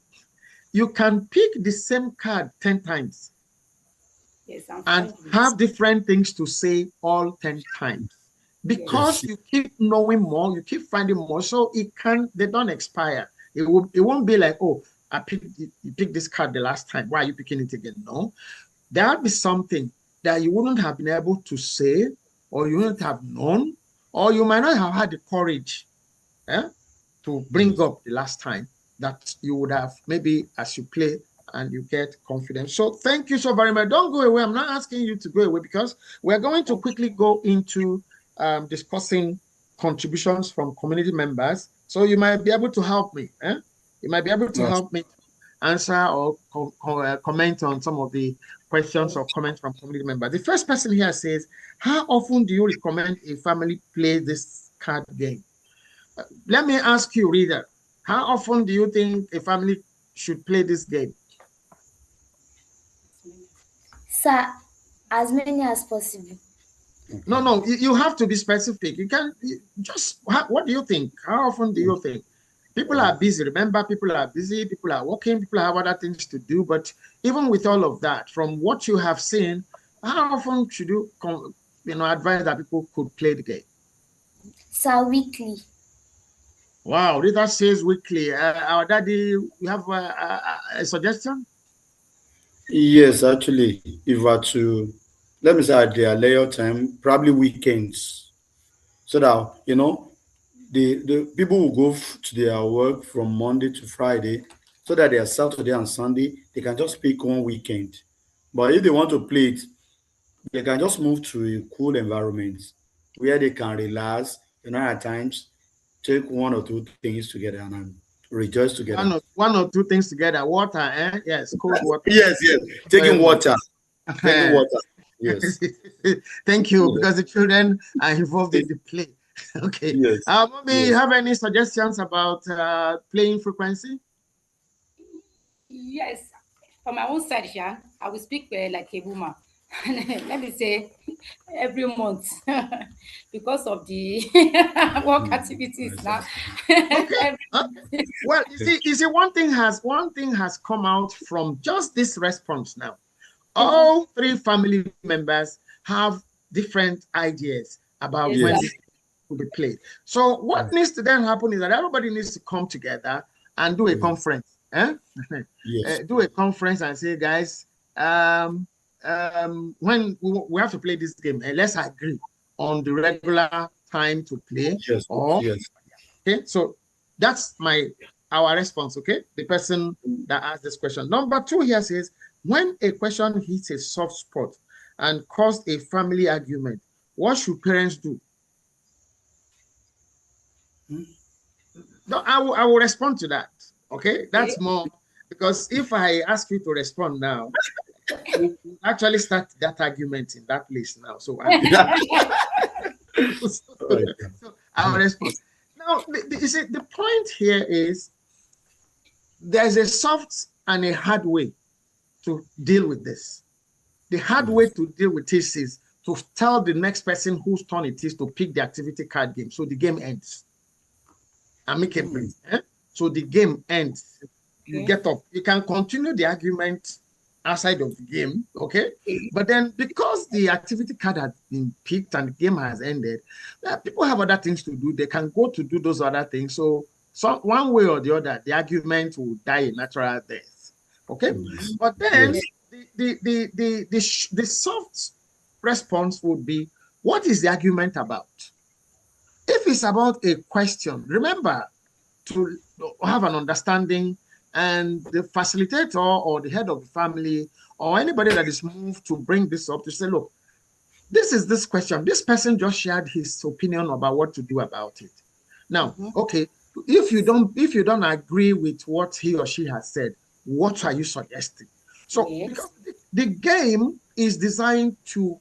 you can pick the same card 10 times Yes, I'm and fine. have different things to say all 10 times. Because Yes. you keep knowing more, you keep finding more, so they don't expire. It won't be like, oh, you picked this card the last time. Why are you picking it again? No. There'll be something that you wouldn't have been able to say, or you wouldn't have known, or you might not have had the courage to bring up the last time that you would have, maybe as you play and you get confidence. So thank you so very much. Don't go away. I'm not asking you to go away because we're going to quickly go into discussing contributions from community members. So you might be able to help me. You might be able to help me answer or comment on some of the questions or comments from community members. The first person here says, how often do you recommend a family play this card game? Let me ask you, reader, how often do you think a family should play this game? Sir, as many as possible. No, you have to be specific. You can't just, what do you think? How often do you think? People are busy. Remember, people are busy, people are working, people have other things to do. But even with all of that, from what you have seen, how often should you advise that people could play the game? Sir, weekly. Wow, Rita says weekly. Our daddy, you have a suggestion? Yes, actually, if I to, let me say at their layer time, probably weekends, so that the people will go to their work from Monday to Friday, so that their Saturday and Sunday they can just pick one weekend. But if they want to play it, they can just move to a cool environment where they can relax. At times take one or two things together and rejoice together. One or two things together. Water, yes, cold water. Yes, yes. Very Taking much. water. Taking water. Yes. Thank you, Yes. because the children are involved in the play. Okay. Yes. Maybe you have any suggestions about playing frequency? Yes, from my own side, yeah, I will speak like a woman. Let me say every month because of the work activities now. Okay. Well, you see, one thing has come out from just this response now. All three family members have different ideas about Yes, when Yes. this will be played. So what needs to then happen is that everybody needs to come together and do a conference. Yes. Do a conference and say, guys, when we have to play this game, let's agree on the regular time to play. Yes. Or Yes. okay, so that's our response. Okay, the person that asked this question. Number two here says, when a question hits a soft spot and caused a family argument, what should parents do? No, I will respond to that. Okay, that's more, because if I ask you to respond now, we'll actually start that argument in that place now. So I will respond. Now, you see, the point here is there's a soft and a hard way to deal with this. The hard way to deal with this is to tell the next person whose turn it is to pick the activity card game. So the game ends amicably. So the game ends. You get up. You can continue the argument outside of the game, okay? But then because the activity card has been picked and the game has ended, people have other things to do. They can go to do those other things. So one way or the other, the argument will die a natural death, okay? But then the soft response would be, what is the argument about? If it's about a question, remember to have an understanding, and the facilitator or the head of the family or anybody that is moved to bring this up to say, look, this is this question. This person just shared his opinion about what to do about it. Now, okay, if you don't agree with what he or she has said, what are you suggesting? So because the game is designed to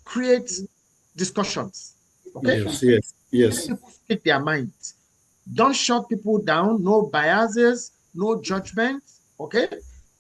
create discussions. Okay. Yes. People speak their minds. Don't shut people down. No biases, no judgment. Okay.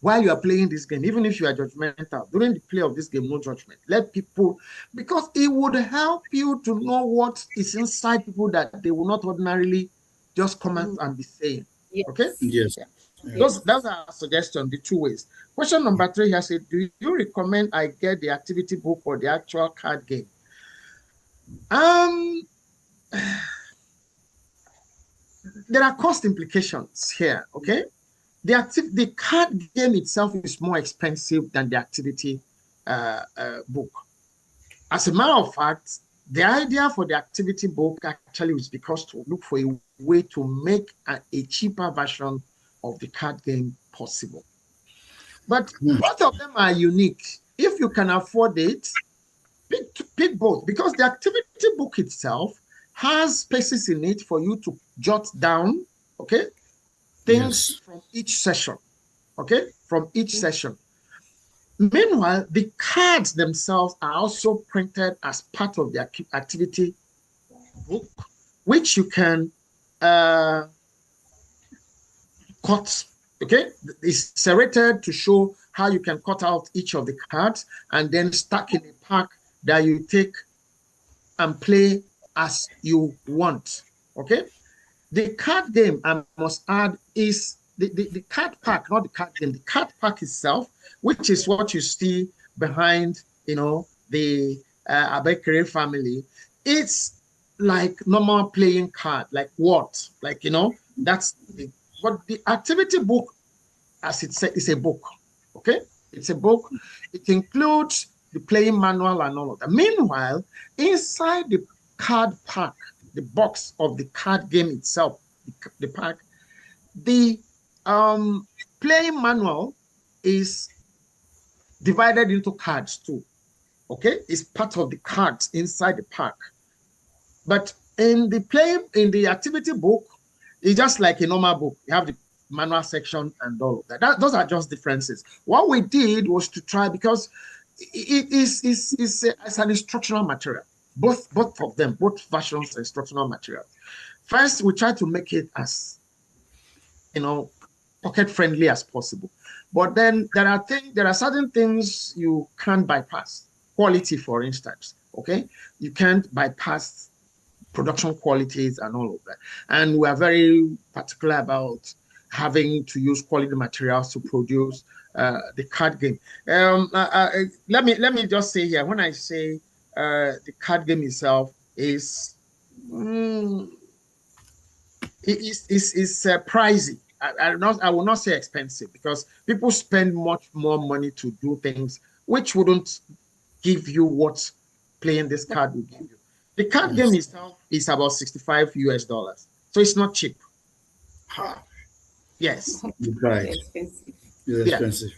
while you are playing this game, even if you are judgmental, during the play of this game, no judgment. Let people, because it would help you to know what is inside people that they will not ordinarily just comment and be saying. Okay? Yes. Yes. Yeah. Yes. Those are suggestions, the two ways. Question number 3 here said, do you recommend I get the activity book or the actual card game? There are cost implications here, okay? The card game itself is more expensive than the activity book. As a matter of fact, the idea for the activity book actually is because to look for a way to make a cheaper version of the card game possible. But both of them are unique. If you can afford it, pick both, because the activity book itself has spaces in it for you to jot down, okay, things Yes. from each session, okay, from each session. Meanwhile, the cards themselves are also printed as part of the activity book, which you can cut, okay? It's serrated to show how you can cut out each of the cards and then stack in a pack that you take and play as you want, okay? The card game, I must add, is the card pack, not the card game, the card pack itself, which is what you see behind, the Abekere family. It's like normal playing card, like what? Like, that's but the activity book, as it said, is a book, okay? It's a book. It includes the playing manual and all of that. Meanwhile, inside the card pack, the box of the card game itself, the pack, the playing manual is divided into cards too, okay? It's part of the cards inside the pack. But in the activity book, it's just like a normal book. You have the manual section and all of that. Those are just differences. What we did was to try, because it's an instructional material. Both of them, both versions are instructional material. First, we try to make it as pocket friendly as possible. But then there are certain things you can't bypass. Quality, for instance. Okay, you can't bypass production qualities and all of that. And we are very particular about having to use quality materials to produce the card game. Let me just say here, when I say the card game itself is pricey. I will not say expensive, because people spend much more money to do things which wouldn't give you what playing this card will give you. The card game itself is about $65. So it's not cheap. Yes. Right. Expensive. It's Yeah. expensive.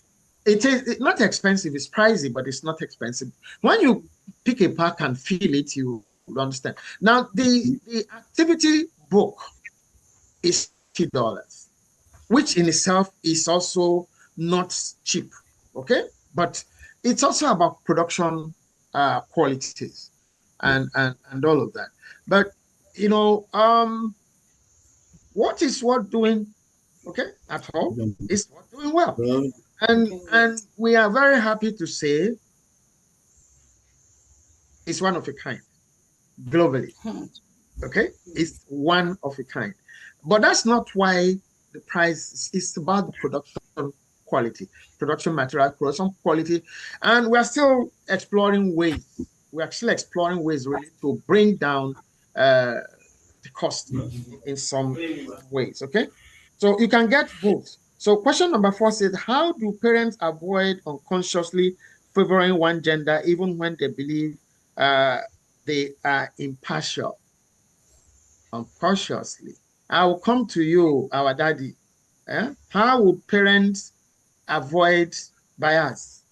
It's not expensive. It's pricey, but it's not expensive. When you pick a pack and feel it, you will understand. Now, the activity book is $50, which in itself is also not cheap, okay? But it's also about production qualities and all of that. But what is what doing okay at all is what doing well. And we are very happy to say it's one of a kind globally. Okay, it's one of a kind. But that's not why the price is about the production quality, production material, production quality. And we're still exploring ways. We're still exploring ways really to bring down the cost in some ways. Okay. So you can get both. So question number 4 says, how do parents avoid unconsciously favoring one gender even when they believe they are impartial? Unconsciously. I will come to you, our daddy. How would parents avoid bias?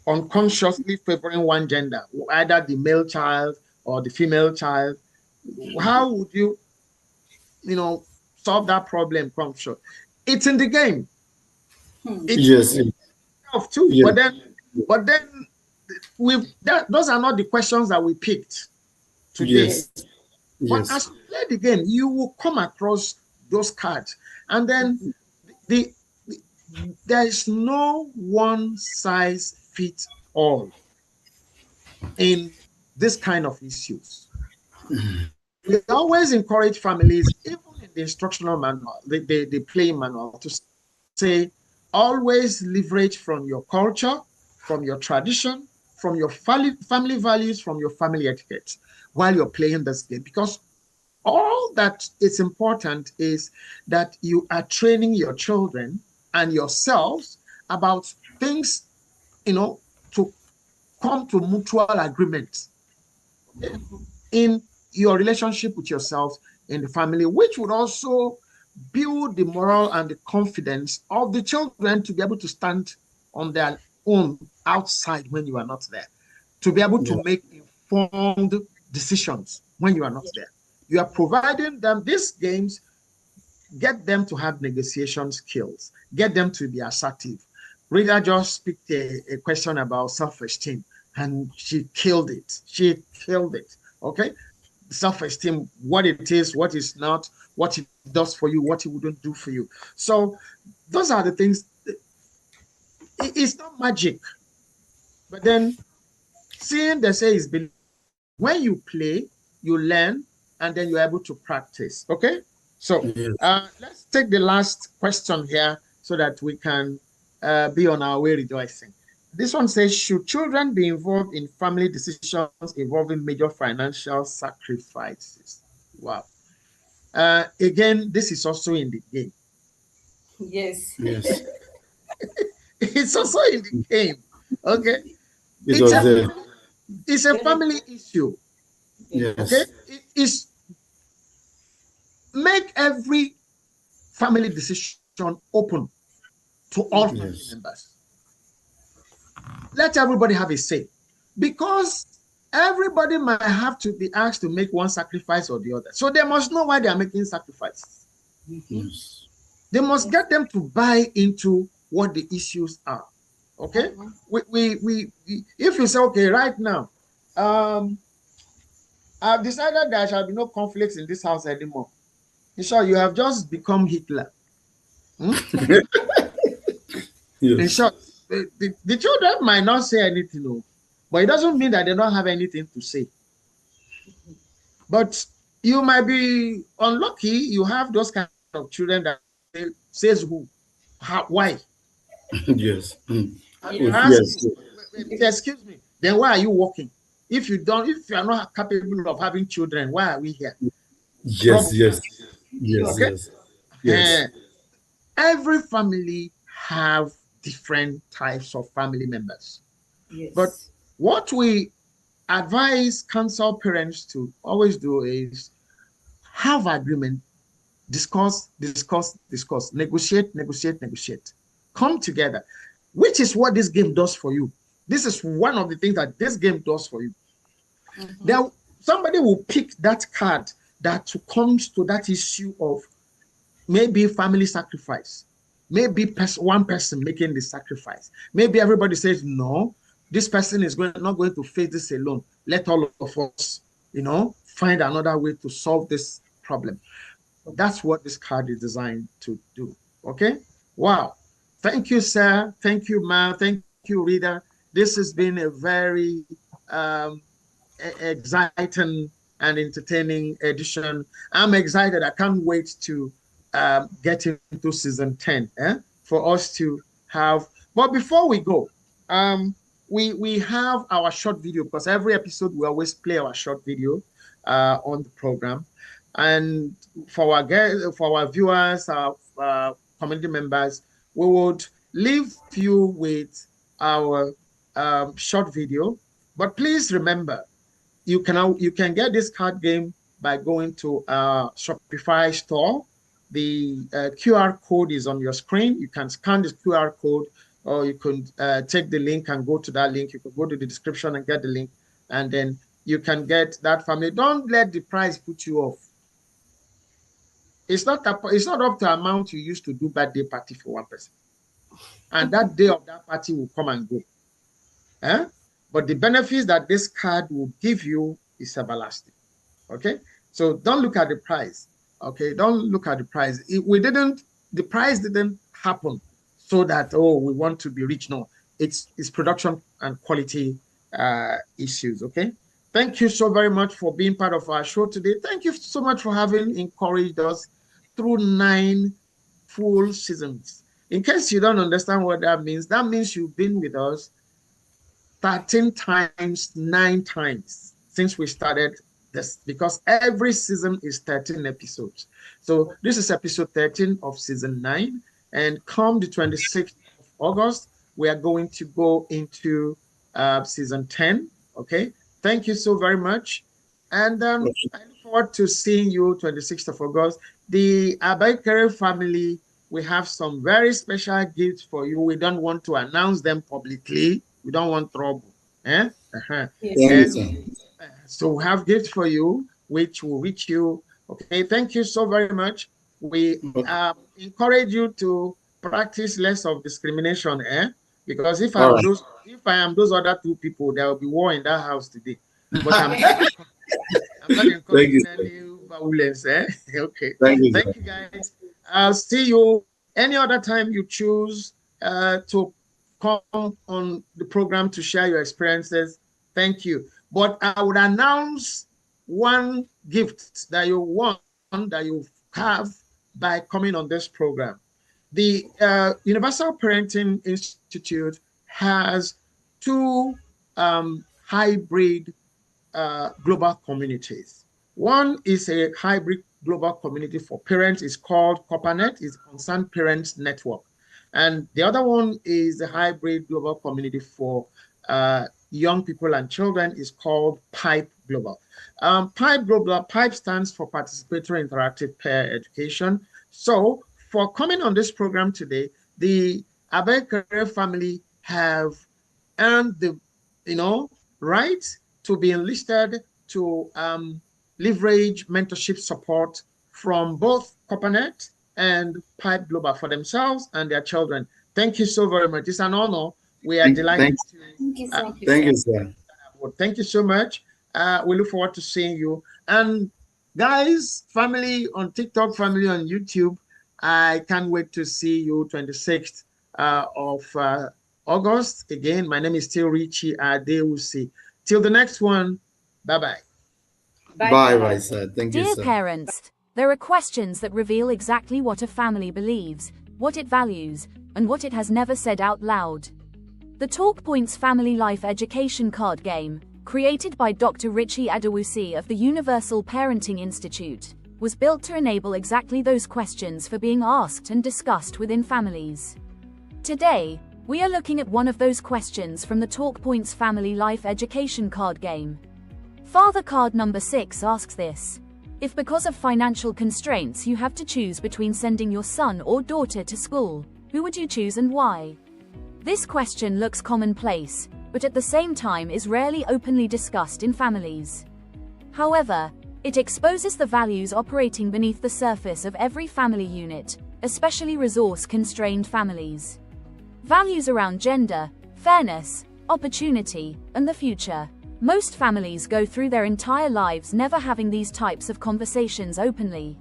Unconsciously favoring one gender, either the male child or the female child. How would you, solve that problem? Conscious. It's in the game. It's Yes. too. Yes. But then those are not the questions that we picked today. Yes. But Yes. as you play the game, you will come across those cards. And then there is no one size fits all in this kind of issues. We always encourage families, even in the instructional manual, the playing manual, to say, always leverage from your culture, from your tradition, from your family values, from your family etiquette while you're playing this game. Because all that is important is that you are training your children and yourselves about things, to come to mutual agreement in your relationship with yourself in the family, which would also build the moral and the confidence of the children to be able to stand on their own outside when you are not there, to be able to make informed decisions when you are not there. You are providing them these games, get them to have negotiation skills, get them to be assertive. Rita just picked a question about self-esteem, and she killed it. She killed it. Okay? Self-esteem, what it is, what is not, what it does for you, what it wouldn't do for you. So those are the things. It's not magic, but then seeing they say is believing. When you play, you learn, and then you're able to practice. Okay? So let's take the last question here so that we can be on our way rejoicing. This one says, should children be involved in family decisions involving major financial sacrifices? Wow. Again, this is also in the game. Yes. Yes. It's also in the game. Okay. It was there. It's a family issue. Yes. Okay. It is make every family decision open to all family members. Let everybody have a say, because everybody might have to be asked to make one sacrifice or the other. So they must know why they are making sacrifices. Yes. They must get them to buy into what the issues are. Okay? We if you say, okay, right now, I've decided there shall be no conflicts in this house anymore. Sure, you have just become Hitler. In Yes. short, the children might not say anything, but it doesn't mean that they don't have anything to say. But you might be unlucky, you have those kind of children that says who, how, why. Yes. You ask, excuse me, then why are you working? If you are not capable of having children, why are we here? Yes. Yes. Yes. Okay? Yes. Yes. Every family have different types of family members. Yes. But what we advise counsel parents to always do is have agreement, discuss, negotiate, come together, which is what this game does for you. This is one of the things that this game does for you. Now, somebody will pick that card that comes to that issue of maybe family sacrifice, maybe one person making the sacrifice. Maybe everybody says, no, this person is not going to face this alone. Let all of us, find another way to solve this problem. That's what this card is designed to do. Okay? Wow. Thank you, sir. Thank you, ma. Thank you, Rita. This has been a very exciting and entertaining edition. I'm excited. I can't wait to get into season 10 for us to have. But before we go, we have our short video, because every episode we always play our short video on the program. And for our guests, for our viewers, our community members, we would leave you with our short video. But please remember, you can get this card game by going to our Shopify store. The QR code is on your screen. You can scan this QR code, or you can take the link and go to that link. You can go to the description and get the link, and then you can get that family. Don't let the price put you off. It's not up to the amount you used to do birthday party for one person, and that day of that party will come and go. But the benefits that this card will give you is everlasting. Okay, so don't look at the price. Okay, don't look at the price. The price didn't happen so that, oh, we want to be rich. No, it's production and quality issues. Okay. Thank you so very much for being part of our show today. Thank you so much for having encouraged us through 9 full seasons. In case you don't understand what that means you've been with us 13 times, 9 times since we started this, because every season is 13 episodes. So this is episode 13 of season 9. And come the 26th of August, we are going to go into season 10. Okay. Thank you so very much. And I look forward to seeing you 26th of August. The Abekere family, we have some very special gifts for you. We don't want to announce them publicly. We don't want trouble. Eh? So we have gifts for you, which will reach you. Okay, thank you so very much. We encourage you to practice less of discrimination, because if I am those other 2 people, there will be war in that house today. But I'm not encouraging any violence. Okay. Thank you, guys. I'll see you any other time you choose to come on the program to share your experiences. Thank you. But I would announce one gift that you want, that you have by coming on this program. The Universal Parenting Institute has 2 hybrid global communities. One is a hybrid global community for parents. It's called COPANET, it's Concerned Parents Network. And the other one is a hybrid global community for young people and children, is called PIPE Global. PIPE stands for Participatory Interactive Peer Education. So for coming on this program today, the Abekere family have earned the right to be enlisted to leverage mentorship support from both COPANET and PIPE Global for themselves and their children. Thank you so very much. It's an honor. We are delighted. Thank you, sir. Thank you, sir. Thank you so much. We look forward to seeing you. And guys, family on TikTok, family on YouTube, I can't wait to see you 26th of August. Again, my name is still Richie Adewusi. Till the next one, bye-bye. Bye-bye, sir. Thank you, sir. Dear parents, there are questions that reveal exactly what a family believes, what it values, and what it has never said out loud. The T-A-L-Kpoints Family Life Education Card Game, created by Dr. Richie Adewusi of the Universal Parenting Institute, was built to enable exactly those questions for being asked and discussed within families. Today, we are looking at one of those questions from the T-A-L-Kpoints Family Life Education Card Game. Father card number 6 asks this: if because of financial constraints you have to choose between sending your son or daughter to school, who would you choose and why? This question looks commonplace, but at the same time is rarely openly discussed in families. However, it exposes the values operating beneath the surface of every family unit, especially resource-constrained families. Values around gender, fairness, opportunity, and the future. Most families go through their entire lives never having these types of conversations openly.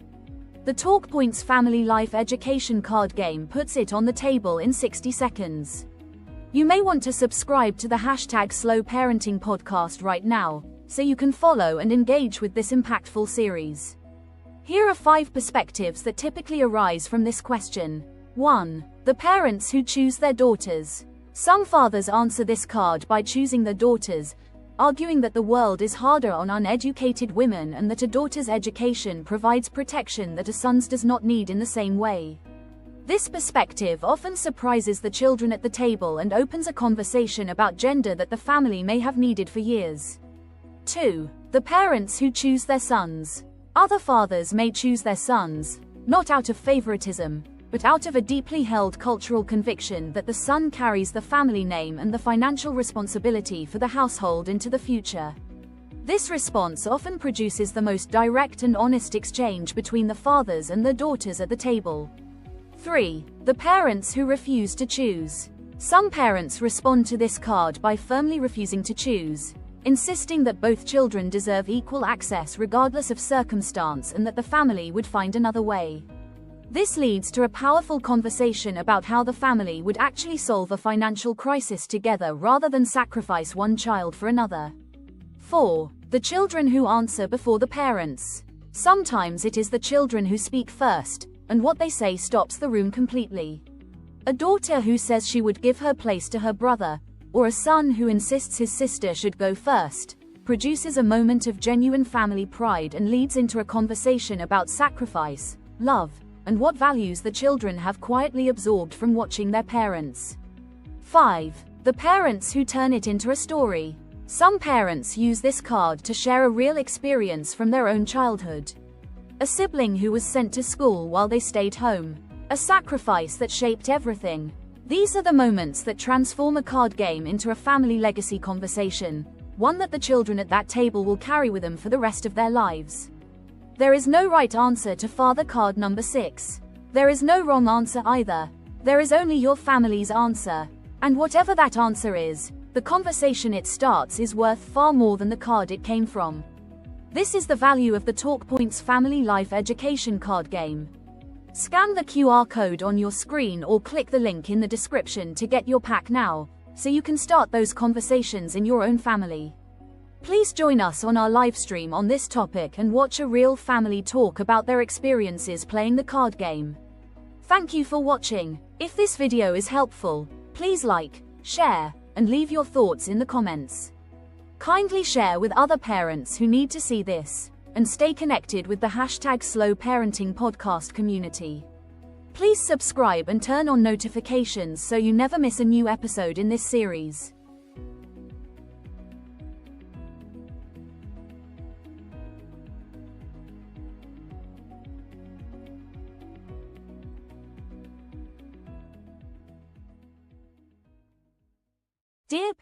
The T-A-L-Kpoints Family Life Education Card Game puts it on the table in 60 seconds. You may want to subscribe to the #SlowParenting podcast right now, so you can follow and engage with this impactful series. Here are 5 perspectives that typically arise from this question. 1. The parents who choose their daughters. Some fathers answer this card by choosing their daughters, arguing that the world is harder on uneducated women and that a daughter's education provides protection that a son's does not need in the same way. This perspective often surprises the children at the table and opens a conversation about gender that the family may have needed for years. 2. The parents who choose their sons. Other fathers may choose their sons, not out of favoritism, but out of a deeply held cultural conviction that the son carries the family name and the financial responsibility for the household into the future. This response often produces the most direct and honest exchange between the fathers and the daughters at the table. 3. The parents who refuse to choose. Some parents respond to this card by firmly refusing to choose, insisting that both children deserve equal access regardless of circumstance and that the family would find another way. This leads to a powerful conversation about how the family would actually solve a financial crisis together rather than sacrifice one child for another. 4. The children who answer before the parents. Sometimes it is the children who speak first, and what they say stops the room completely. A daughter who says she would give her place to her brother, or a son who insists his sister should go first, produces a moment of genuine family pride and leads into a conversation about sacrifice, love, and what values the children have quietly absorbed from watching their parents. 5. The parents who turn it into a story. Some parents use this card to share a real experience from their own childhood. A sibling who was sent to school while they stayed home. A sacrifice that shaped everything. These are the moments that transform a card game into a family legacy conversation, one that the children at that table will carry with them for the rest of their lives. There is no right answer to father card number 6. There is no wrong answer either. There is only your family's answer. And whatever that answer is, the conversation it starts is worth far more than the card it came from. This is the value of the T-A-L-Kpoints Family Life Education card game. Scan the QR code on your screen or click the link in the description to get your pack now, so you can start those conversations in your own family. Please join us on our live stream on this topic and watch a real family talk about their experiences playing the card game. Thank you for watching. If this video is helpful, please like, share, and leave your thoughts in the comments. Kindly share with other parents who need to see this, and stay connected with the #SlowParenting podcast community. Please subscribe and turn on notifications so you never miss a new episode in this series. Dear